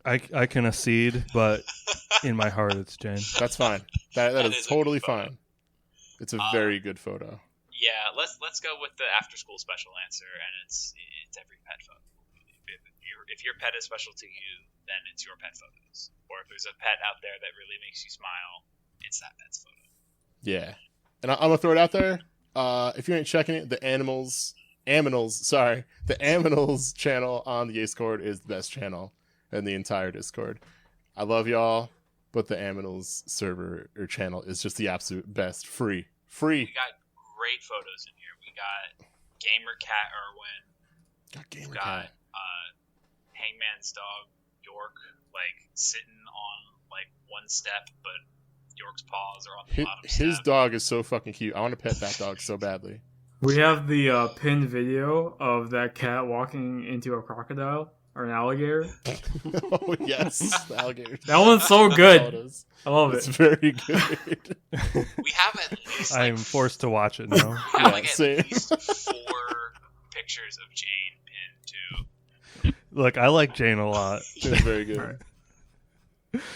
I can accede, but in my heart it's Jane. That's fine. That is is a totally good photo. fine. It's a very good photo. Yeah, let's go with the after school special answer, and it's every pet photo. If your pet is special to you, then it's your pet photos. Or if there's a pet out there that really makes you smile, it's that pet's photo. Yeah, and I'm gonna throw it out there. If you ain't checking it, the Aminals channel on the Discord is the best channel in the entire Discord. I love y'all, but the Aminals server or channel is just the absolute best. Free. We got great photos in here. We got Gamer Cat Irwin. Got Gamer We got Cat. Hangman's dog York, like sitting on like one step, but York's paws are on the bottom His step. dog is so fucking cute. I want to pet that dog so badly. We have the pinned video of that cat walking into a crocodile or an alligator. Oh yes, the alligator. That one's so good. Photos. I love It's it. very good. We have at least I am forced to watch it now. we have like at same. least 4 pictures of Jane pinned to. Look, I like Jane a lot. It's very good.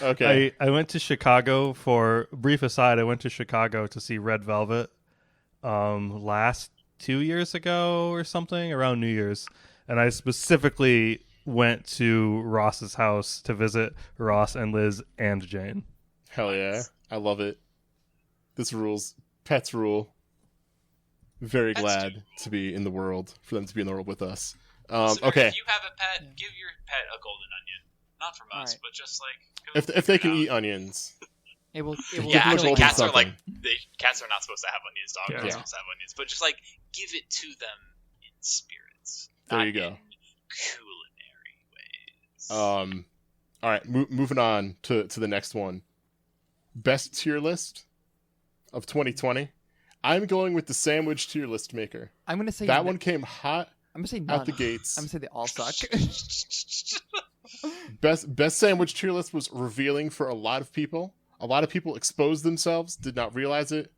Okay. I went to Chicago for brief aside. I went to Chicago to see Red Velvet last 2 years ago or something around New Year's, and I specifically went to Ross's house to visit Ross and Liz and Jane. Hell yeah. I love it. This rules. Pets rule. Very Pets glad do. to be in the world, for them to be in the world with us. Listener, Okay. If you have a pet, give your pet a golden onion. Not from us, Alright. but just like If they can figure it eat onions. It will Give Yeah, them a actually, golden cats are something. like cats are not supposed to have onions. Dogs Yeah. are supposed to have onions, but just like give it to them in spirits. There not you go. in culinary ways. All right, moving on to the next one. Best tier list of 2020. I'm going with the sandwich tier list maker. I'm gonna say That one came hot I'm gonna say none. out the gates. I'm gonna say they all suck. Best sandwich tier list was revealing for a lot of people. A lot of people exposed themselves, did not realize it.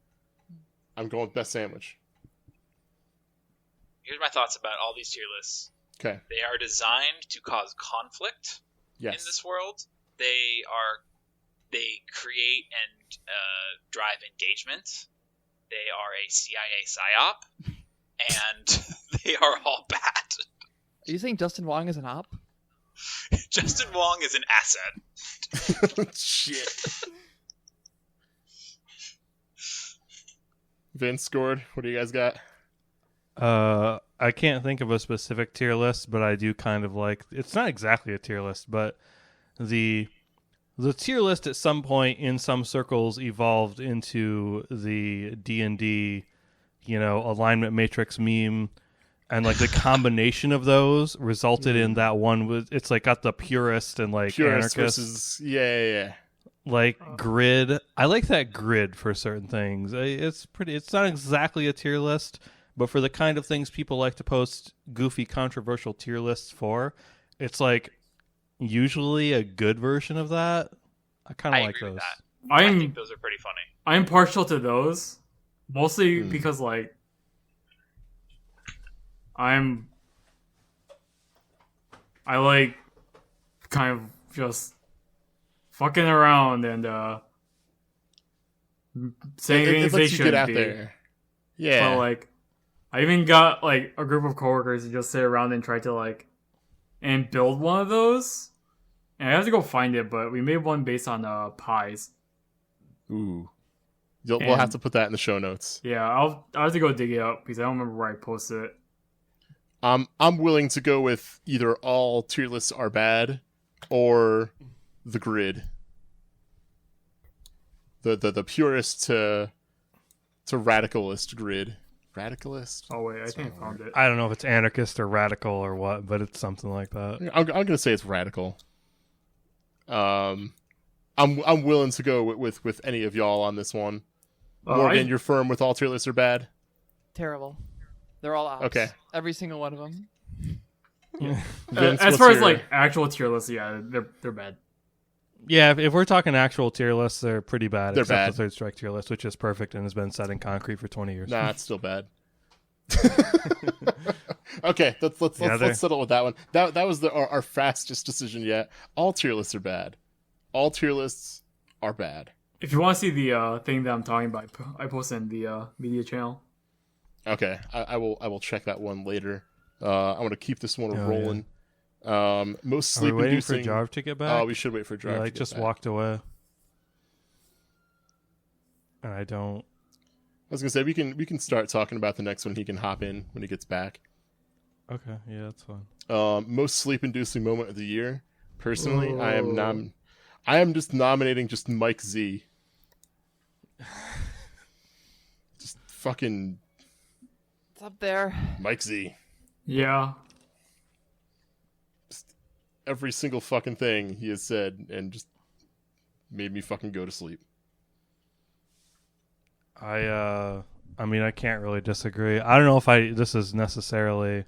I'm going with best sandwich. Here's my thoughts about all these tier lists. Okay. They are designed to cause conflict Yes. in this world. They create and drive engagement. They are a CIA psyop, and they are all bad. Are you saying Justin Wong is an op? Justin Wong is an asset. Shit. Vince scored. What do you guys got? I can't think of a specific tier list, but I do kind of like. It's not exactly a tier list, but the tier list at some point in some circles evolved into the D&D, alignment matrix meme, and like the combination of those resulted in that one. It's like got the purist and like Purist anarchist versus yeah. like grid. I like that grid for certain things. It's pretty. It's not exactly a tier list, but for the kind of things people like to post goofy, controversial tier lists for, it's like usually a good version of that. I kind of like agree those. with that. I I'm think those are pretty funny. I'm partial to those, mostly because like I like kind of just fucking around and saying It things they lets you get shouldn't out be. there. Yeah. But like, I even got like a group of coworkers to just sit around and try to like and build one of those. And I have to go find it, but we made one based on pies. Ooh. We'll have to put that in the show notes. Yeah, I'll have to go dig it up because I don't remember where I posted it. I'm willing to go with either all tier lists are bad or the grid. The purest to radicalist grid. Radicalist? Oh wait, I think I found it. I don't know if it's anarchist or radical or what, but it's something like that. I'm gonna say it's radical. I'm willing to go with any of y'all on this one. Morgan, you're firm with all tier lists are bad? Terrible. They're all ops. Okay. Every single one of them. Vince, as far as your- like actual tier lists, yeah, they're bad. Yeah, if we're talking actual tier lists, they're pretty bad. They're except bad. the Third Strike tier list, which is perfect and has been set in concrete for 20 years. Nah, it's still bad. Okay, let's settle with that one. That was our fastest decision yet. All tier lists are bad. All tier lists are bad. If you want to see the thing that I'm talking about, I posted in the media channel. Okay, I will check that one later. I'm gonna keep this one Oh, rolling. Most Are we sleep waiting for inducing. Jarv to get back? Oh, we should wait for Jarv. Yeah, to like get just back. walked away. And I don't. I was gonna say we can start talking about the next one. He can hop in when he gets back. Okay, yeah, that's fine. Most sleep inducing moment of the year. Personally, I am just nominating just Mike Z. Just fucking It's up there. Mike Z. Yeah, Every single fucking thing he has said and just made me fucking go to sleep. I mean, I can't really disagree. I don't know if this is necessarily,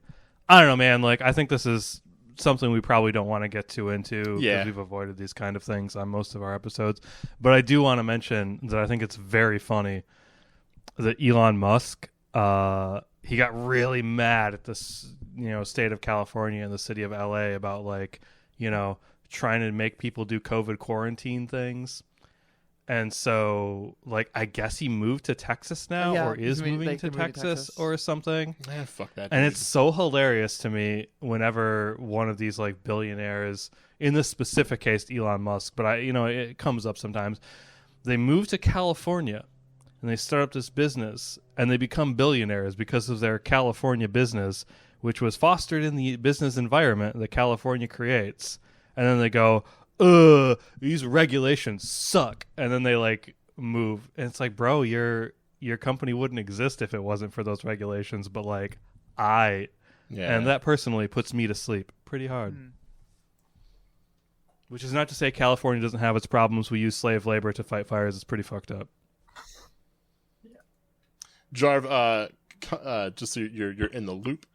I don't know, man. Like, I think this is something we probably don't want to get too into because Yeah. we've avoided these kind of things on most of our episodes. But I do want to mention that I think it's very funny that Elon Musk, he got really mad at this, state of California and the city of LA about trying to make people do COVID quarantine things. And so, I guess he moved to Texas now, Yeah, or is he's moving to moving to Texas Texas. or something. Fuck that. And dude. it's so hilarious to me whenever one of these billionaires, in this specific case, Elon Musk, but it comes up sometimes. They move to California and they start up this business and they become billionaires because of their California business, which was fostered in the business environment that California creates. And then they go, these regulations suck. And then they move. And it's like, bro, your company wouldn't exist if it wasn't for those regulations. But Yeah. and that personally puts me to sleep pretty hard. Which is not to say California doesn't have its problems. We use slave labor to fight fires. It's pretty fucked up. Jarv, just so you're in the loop.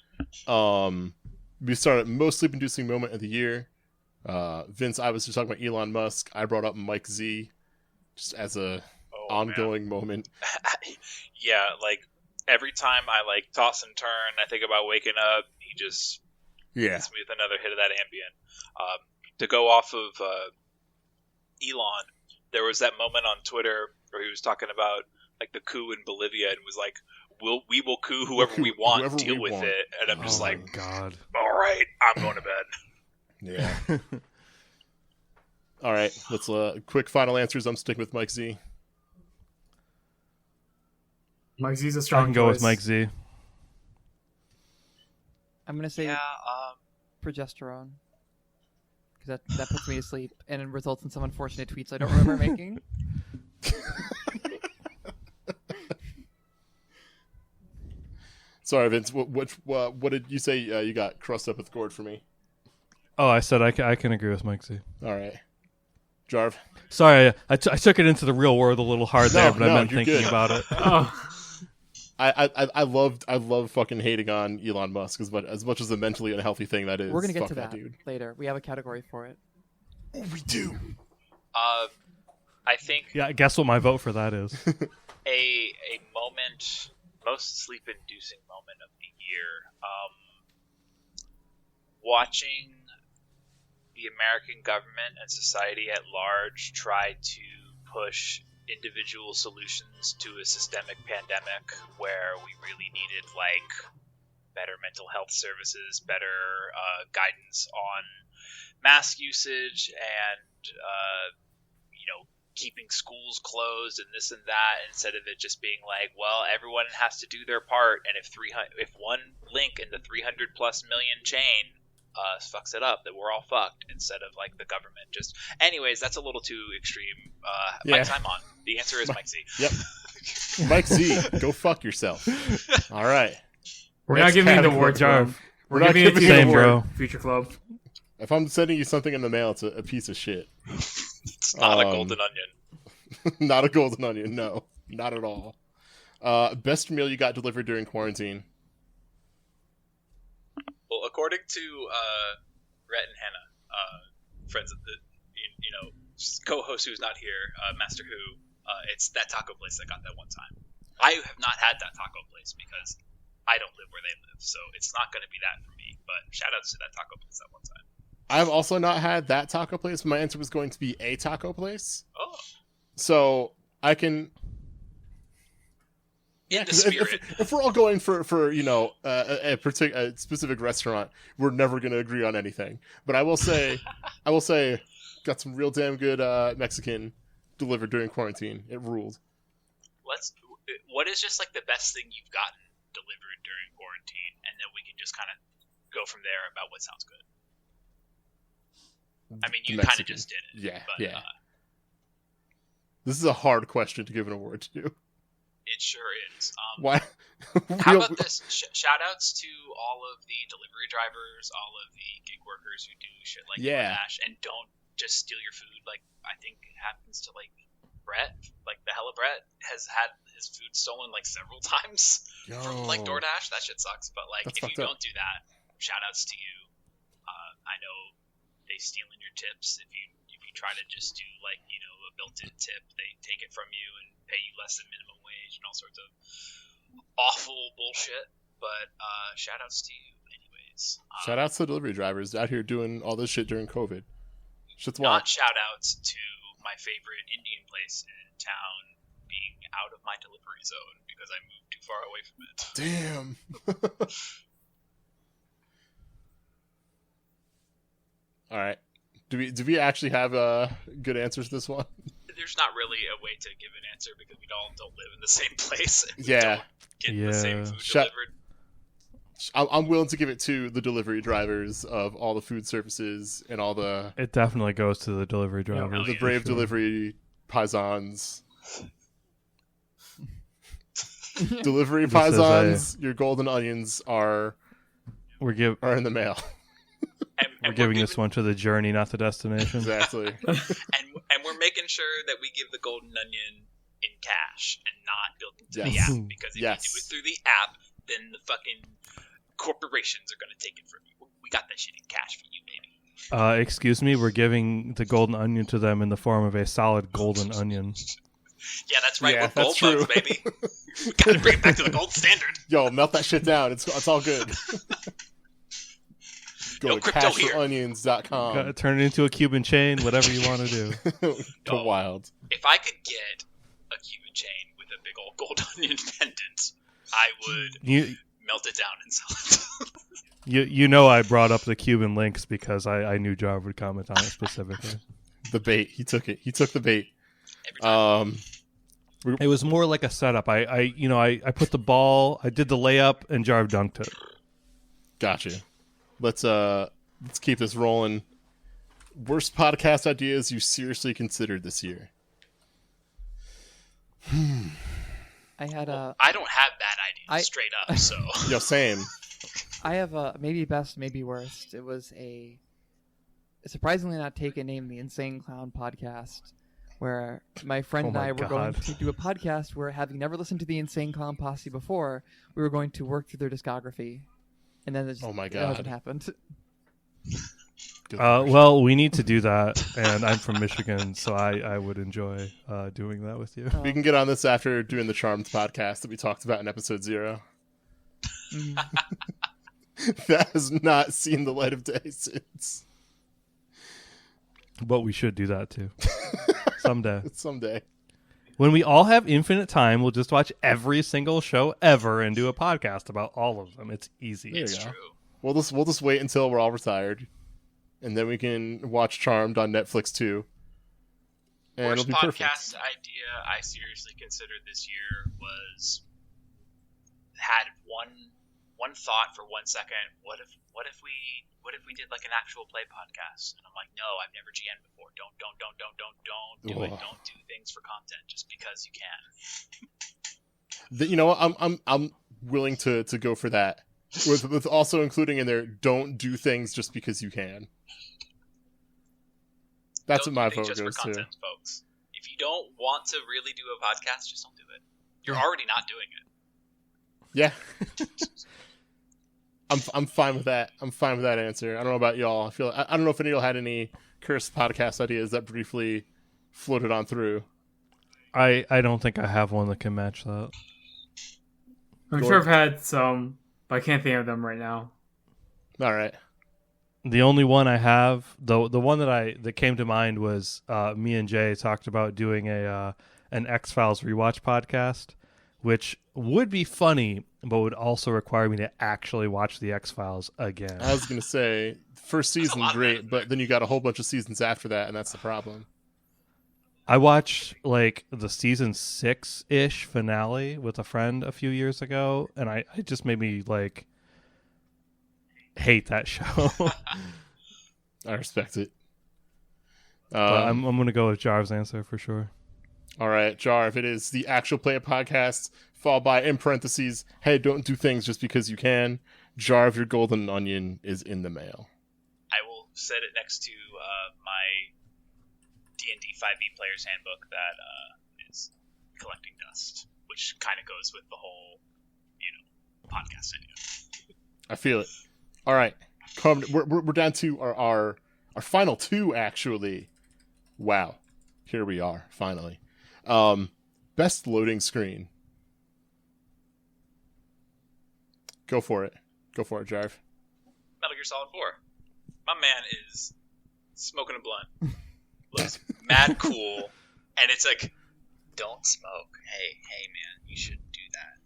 We started most sleep inducing moment of the year. Vince, I was just talking about Elon Musk. I brought up Mike Z just as a ongoing moment. Yeah, every time I toss and turn, I think about waking up. He just hits me with another hit of that Ambien. To go off of Elon, there was that moment on Twitter where he was talking about the coup in Bolivia and was like, we will coup whoever we want, Whoever deal we with want. it. And I'm just God. all right, I'm going to bed. Yeah. All right, let's quick final answers. I'm sticking with Mike Z. Mike Z's a I strong can go with choice. Mike Z. I'm gonna say Yeah, progesterone, because that puts me to sleep and it results in some unfortunate tweets I don't remember making. Sorry, Vince. What did you say you got crossed up with Gord for me? Oh, I said I can agree with Mike Z. All right. Jarv. Sorry, I took it into the real world a little hard there, but I meant you're thinking good. about it. Oh, I love fucking hating on Elon Musk as much as a mentally unhealthy thing that is. We're gonna get Fuck to that dude. later. We have a category for it. Oh, we do. I think Yeah, guess what my vote for that is. a moment, most sleep-inducing moment of the year. Watching the American government and society at large try to push individual solutions to a systemic pandemic where we really needed better mental health services, better guidance on mask usage, and keeping schools closed and this and that, instead of it just being like, well, everyone has to do their part, and if one link in the 300 plus million chain fucks it up, that we're all fucked, instead of like the government just. Anyways, that's a little too extreme. Mike Simon. The answer is Mike Z. Yep. Mike Z, go fuck yourself. All right. We're not giving you the award, Jarv. We're not giving it to giving you, you- bro. Future Club. If I'm sending you something in the mail, it's a piece of shit. It's not a golden onion. Not a golden onion, no. Not at all. Best meal you got delivered during quarantine? Well, according to Rhett and Hannah, friends of the co-host who's not here, Master Who, it's that taco place I got that one time. I have not had that taco place because I don't live where they live, so it's not going to be that for me. But shout outs to that taco place that one time. I've also not had that taco place, but my answer was going to be a taco place. Oh, So I can. in the 'Cause spirit. if we're all going for a specific restaurant, we're never going to agree on anything. But I will say, got some real damn good Mexican delivered during quarantine. It ruled. What is just like the best thing you've gotten delivered during quarantine, and then we can just kind of go from there about what sounds good. I mean, you kind of just did it. Yeah, but, yeah. This is a hard question to give an award to. It sure is. Why? How about this? Shout outs to all of the delivery drivers, all of the gig workers who do shit like DoorDash, and don't just steal your food. Like, I think it happens to, like, Brett. Like, the hella Brett has had his food stolen, like, several times from, like, DoorDash. That shit sucks. But, like, That's if you fucked up. don't do that, shout outs to you. I know they steal in your tips. If you try to just do, like, a built-in tip, they take it from you and pay you less than minimum wage and all sorts of awful bullshit. But shout outs to you anyways. Shout outs to the delivery drivers out here doing all this shit during COVID. Shit's Not wild. shout outs to my favorite Indian place in town being out of my delivery zone because I moved too far away from it. Damn. All right. Do we actually have good answers to this one? There's not really a way to give an answer because we all don't live in the same place. And we Yeah. don't get the same food Shut- delivered. I'm willing to give it to the delivery drivers of all the food services and all the It definitely goes to the delivery drivers. the yeah, brave for sure. delivery paisans. Delivery Just as paisans, your golden onions are We're in the mail. And we're giving this one to the journey, not the destination. Exactly. and we're making sure that we give the golden onion in cash and not built into Yes. the app, because if Yes. you do it through the app, then the fucking corporations are going to take it from you. We got that shit in cash for you, baby. Excuse me, we're giving the golden onion to them in the form of a solid golden onion. Yeah, that's right. Yeah, We're gold that's true. bugs, baby. Got to bring it back to the gold standard. Yo, melt that shit down. It's all good. Go No to crypto here. cashforonions.com. Gotta turn it into a Cuban chain, whatever you want to do. Go Yo. wild. If I could get a Cuban chain with a big old gold onion pendant, I would You melt it down and sell it. you know I brought up the Cuban links because I knew Jarv would comment on it specifically. The bait. He took it. He took the bait. Every time. It was more like a setup. I put the ball, I did the layup, and Jarv dunked it. Gotcha. Let's keep this rolling. Worst podcast ideas you seriously considered this year? I had a. I don't have bad ideas, straight up, so. Yo, same. I have a maybe best, maybe worst. It was a surprisingly not taken name, the Insane Clown podcast, where my friend Oh and my I were going God. to do a podcast where, having never listened to the Insane Clown Posse before, we were going to work through their discography, and then Oh my it God. hasn't happened. Good lord. Well, we need to do that, and I'm from Michigan, so I would enjoy doing that with you. We can get on this after doing the Charmed podcast that we talked about in episode 0. Mhm. That has not seen the light of day since. But we should do that too. Someday. Someday. When we all have infinite time, we'll just watch every single show ever and do a podcast about all of them. It's easy. There you It's go. true. We'll just wait until we're all retired, and then we can watch Charmed on Netflix too. and Worst it'll be perfect. podcast idea I seriously considered this year was had one thought for 1 second. What if we did like an actual play podcast? And I'm like, no, I've never GM before. Don't do it. Don't do things for content just because you can. You know what? I'm willing to go for that. With also including in there, don't do things just because you can. That's Don't what my do things vote just goes for to. content, folks. If you don't want to really do a podcast, just don't do it. You're already not doing it. Yeah. I'm fine with that. I'm fine with that answer. I don't know about y'all. I don't know if any of y'all had any cursed podcast ideas that briefly floated on through. I don't think I have one that can match that. I'm sure I've had some, but I can't think of them right now. All right. The only one I have, the one that came to mind was me and Jay talked about doing an X-Files rewatch podcast, which would be funny, but would also require me to actually watch the X-Files again. I was going to say, first season, great, but then you got a whole bunch of seasons after that, and that's the problem. I watched like the season 6-ish finale with a friend a few years ago, and it just made me like hate that show. I respect it. But I'm going to go with Jarv's answer for sure. All right, Jarv, it is the actual play podcast, followed by, in parentheses, hey, don't do things just because you can. Jarv, your golden onion is in the mail. I will set it next to my D&D 5e Player's Handbook that is collecting dust, which kind of goes with the whole, podcast idea. I feel it. All right, we're down to our final two, actually. Wow, here we are, finally. Best loading screen. Go for it, Jarv. Metal Gear Solid 4. My man is smoking a blunt. Looks mad cool, and it's like, don't smoke. Hey, man, you shouldn't do that.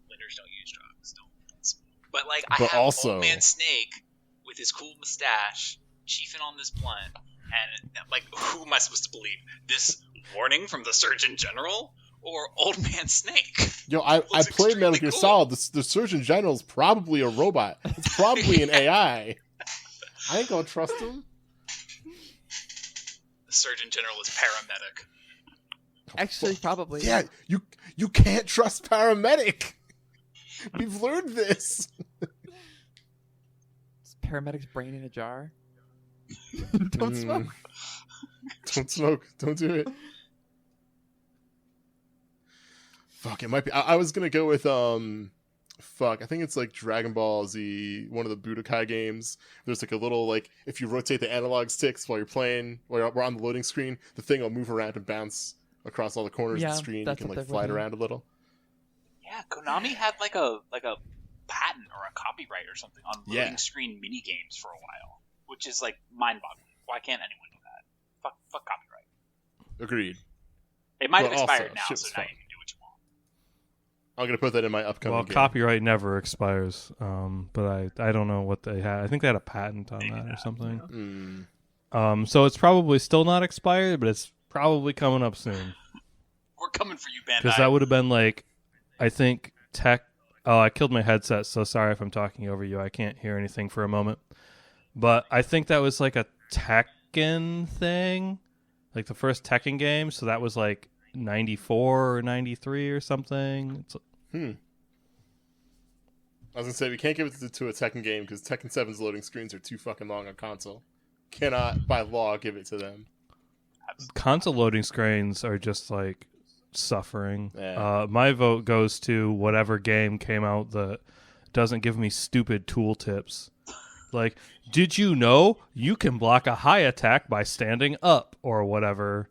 Winners don't use drugs. Don't smoke. But like, I have also, Old Man Snake with his cool mustache, chiefing on this blunt, and like, who am I supposed to believe? This warning from the Surgeon General or Old Man Snake? Yo, I played Metal Gear Solid. The Surgeon General is probably a robot. It's probably an AI. I ain't gonna trust him. The Surgeon General is paramedic. Actually, probably. Yeah, you can't trust paramedic. We've learned this. Is paramedic's brain in a jar? Don't smoke. Don't smoke. Don't do it. Fuck, it might be. I was gonna go with I think it's like Dragon Ball Z, one of the Budokai games. There's like a little, like, if you rotate the analog sticks while you're playing, while we're on the loading screen, the thing will move around and bounce across all the corners of the screen. You can like fly it around a little. Yeah, Konami had like a patent or a copyright or something on loading screen mini games for a while, which is like mind-boggling. Why can't anyone do that? Fuck copyright. Agreed. It might have Also, expired now, shit's so now fun. you can do what you want. I'm gonna put that in my upcoming game. Copyright never expires, but I don't know what they had. I think they had a patent on that or something. Yeah. So it's probably still not expired, but it's probably coming up soon. We're coming for you, Bandai. Because that would have been like, I think Oh, I killed my headset, so sorry if I'm talking over you. I can't hear anything for a moment. But I think that was like a Tekken thing, like the first Tekken game. So that was like 94 or 93 or something. I was gonna say, we can't give it to a Tekken game because Tekken 7's loading screens are too fucking long on console. Cannot, by law, give it to them. Console loading screens are just like suffering. Yeah. My vote goes to whatever game came out that doesn't give me stupid tooltips. Like, did you know you can block a high attack by standing up or whatever?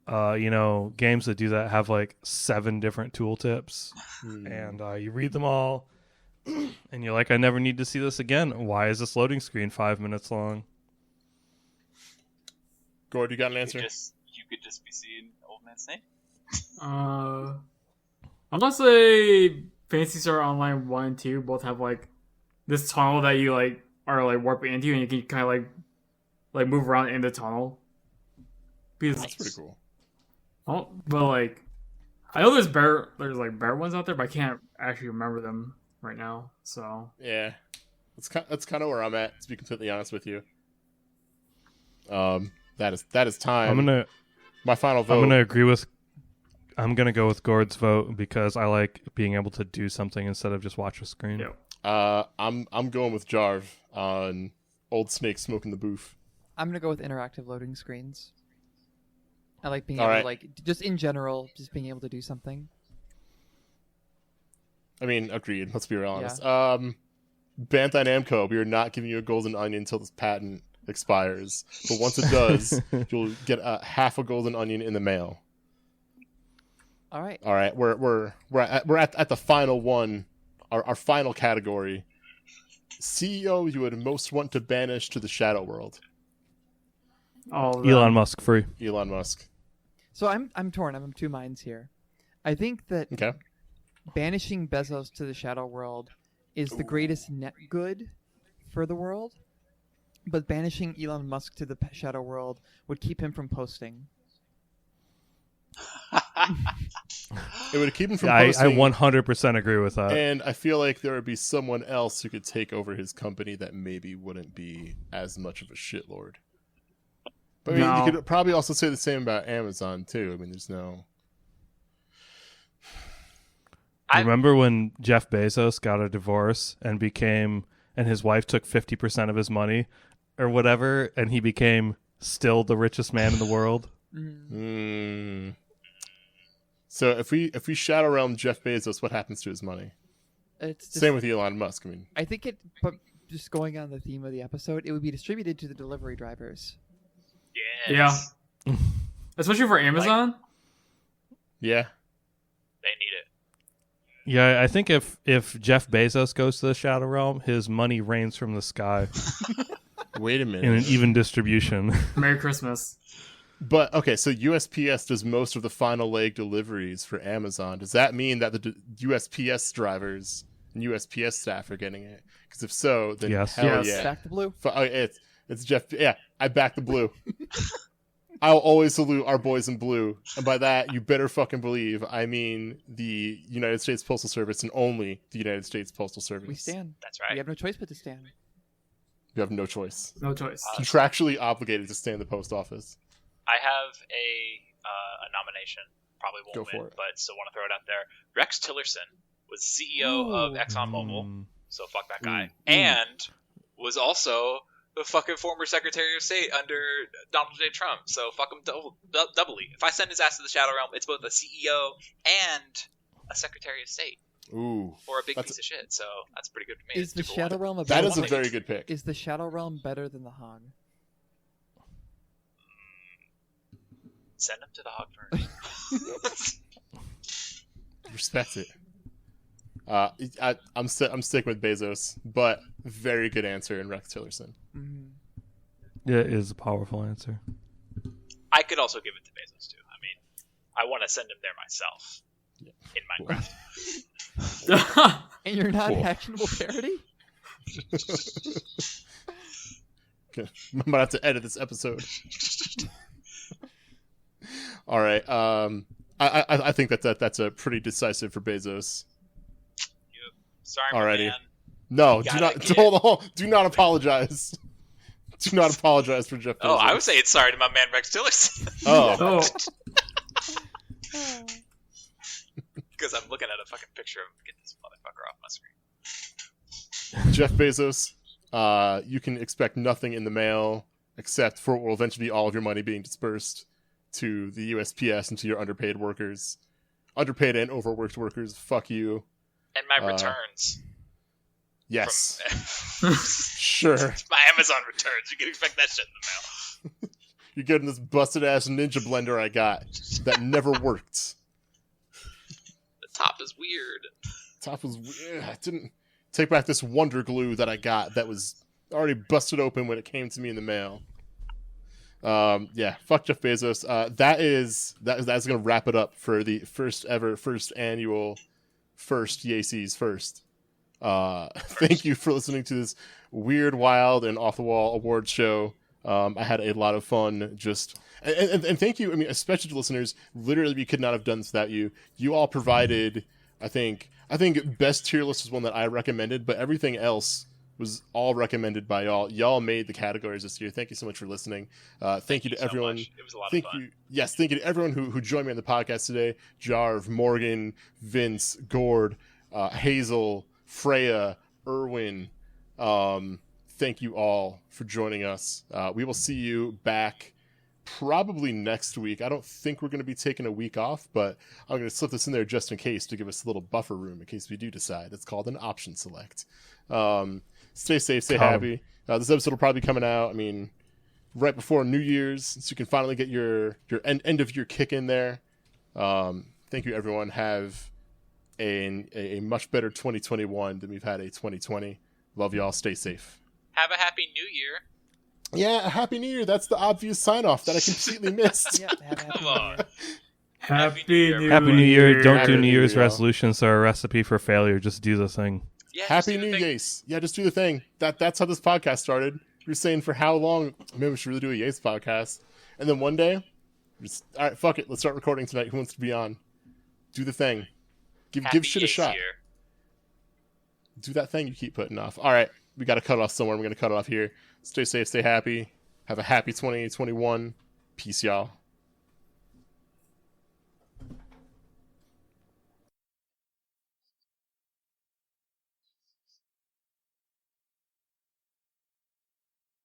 Games that do that have like 7 different tooltips, and you read them all, and you're like, I never need to see this again. Why is this loading screen 5 minutes long? Gord, you got an answer? You could just be seeing Old Man Snake. I'm gonna say Phantasy Star Online 1 and 2 both have like this tunnel that you like are like warping into, and you can kind of like move around in the tunnel. Because That's pretty cool. oh, but like I know there's like bear ones out there, but I can't actually remember them right now. So Yeah, that's kind of where I'm at. To be completely honest with you, that is time. My final vote. I'm gonna go with Gord's vote because I like being able to do something instead of just watch a screen. yeah. I'm going with Jarv on Old Snake Smoking the Booth. I'm gonna go with interactive loading screens. I like being All able right. to, like, just in general, just being able to do something. I mean, agreed. Let's be real honest. Bandai Namco, we are not giving you a golden onion until this patent expires. But once it does, you'll get half a golden onion in the mail. All right. All right, we're at the final one, our final category. CEO you would most want to banish to the shadow world. Elon Musk free. Elon Musk. So I'm torn. I'm of two minds here. I think that Okay. banishing Bezos to the shadow world is the greatest net good for the world, but banishing Elon Musk to the shadow world would keep him from posting. It would keep him from I posting. 100% agree with that. And I feel like there would be someone else who could take over his company that maybe wouldn't be as much of a shitlord. But I mean, No. you could probably also say the same about Amazon too. I mean, there's no. Remember when Jeff Bezos got a divorce and his wife took 50% of his money or whatever, and he became still the richest man in the world? So if we shadow realm Jeff Bezos, what happens to his money? It's just, Same with Elon Musk. I mean, I think it. But just going on the theme of the episode, it would be distributed to the delivery drivers. Yes. Yeah. Especially for Amazon. yeah. They need it. Yeah, I think if Jeff Bezos goes to the Shadow Realm, his money rains from the sky Wait a minute. in an even distribution. Merry Christmas. But okay, so USPS does most of the final leg deliveries for Amazon. Does that mean that the USPS drivers and USPS staff are getting it? Because if so, then Yes. hell Yes. yeah. Back to blue. It's Jeff. Yeah, I back the blue. I'll always salute our boys in blue, and by that you better fucking believe I mean the United States Postal Service and only the United States Postal Service. We stand. That's We right. have no choice but to stand. You have no choice. No choice. Contractually obligated to stay in the post office. I have a nomination. Probably won't Go for win, it. but still want to throw it out there. Rex Tillerson was CEO of ExxonMobil, so fuck that guy, and was also the fucking former Secretary of State under Donald J. Trump. So fuck him doubly. If I send his ass to the Shadow Realm, it's both a CEO and a Secretary of State, Ooh, or a big That's- piece of shit. So that's pretty good for me. Is the It's super Shadow one. Realm a that better is a one? very good pick. Is the Shadow Realm better than the Hog? Send him to the Hog first. Respect it. I'm sticking with Bezos, but very good answer in Rex Tillerson. Yeah, it is a powerful answer. I could also give it to Bezos too. I mean, I want to send him there myself in Minecraft. And you're not Cool. actionable parody? Okay. I'm gonna have to edit this episode. All right. I think that's a pretty decisive for Bezos. Sorry, Alrighty. my man. No, do Gotta not get- hold on. Do not apologize. Do not apologize for Jeff Bezos. Oh, I was saying sorry to my man Rex Tillerson. Oh, Oh, Because I'm looking at a fucking picture of him. Get this motherfucker off my screen. Jeff Bezos. You can expect nothing in the mail except for what will eventually be all of your money being dispersed to the USPS and to your underpaid workers, underpaid and overworked workers. Fuck you. And my returns. Yes, From sure. my Amazon returns. You can expect that shit in the mail. You're getting this busted ass ninja blender I got that never worked. The top is weird. Top was weird. I didn't take back this wonder glue that I got that was already busted open when it came to me in the mail. Yeah, fuck Jeff Bezos. That's gonna wrap it up for the first annual YASEies first. Thank you for listening to this weird, wild, and off the wall awards show. I had a lot of fun. And thank you. I mean, especially to listeners. Literally, we could not have done this without you. You all provided. I think best tier list was one that I recommended, but everything else was all recommended by y'all. Y'all made the categories this year. Thank you so much for listening. Thank you to everyone. It was a lot of fun. Thank you to everyone who joined me on the podcast today. Jarv, Morgan, Vince, Gord, Hazel, Freya, Erwin. Thank you all for joining us. We will see you back probably next week. I don't think we're going to be taking a week off, but I'm going to slip this in there just in case to give us a little buffer room in case we do decide. It's called an option select. Stay safe, stay happy. This episode will probably be coming out, I mean, right before New Year's, so you can finally get your end of year kick in there. Thank you, everyone. Have a much better 2021 than we've had a 2020. Love y'all. Stay safe. Have a happy New Year. Yeah, a happy New Year. That's the obvious sign off that I completely missed. Yeah, have a happy Come New on. Year. Happy New Year. Happy New Year. Don't Happy do New New Year's Year. resolutions are a recipe for failure. Just do the thing. Yeah, Happy just do New the thing. Yace. Yeah, just do the thing. That's how this podcast started. We were saying for how long, maybe we should really do a Yace podcast. And then one day, just, all right, fuck it. Let's start recording tonight. Who wants to be on? Do the thing. Give shit a Yace shot. Year. Do that thing you keep putting off. All right, we got to cut off somewhere. We're going to cut off here. Stay safe, stay happy. Have a happy 2021. Peace, y'all.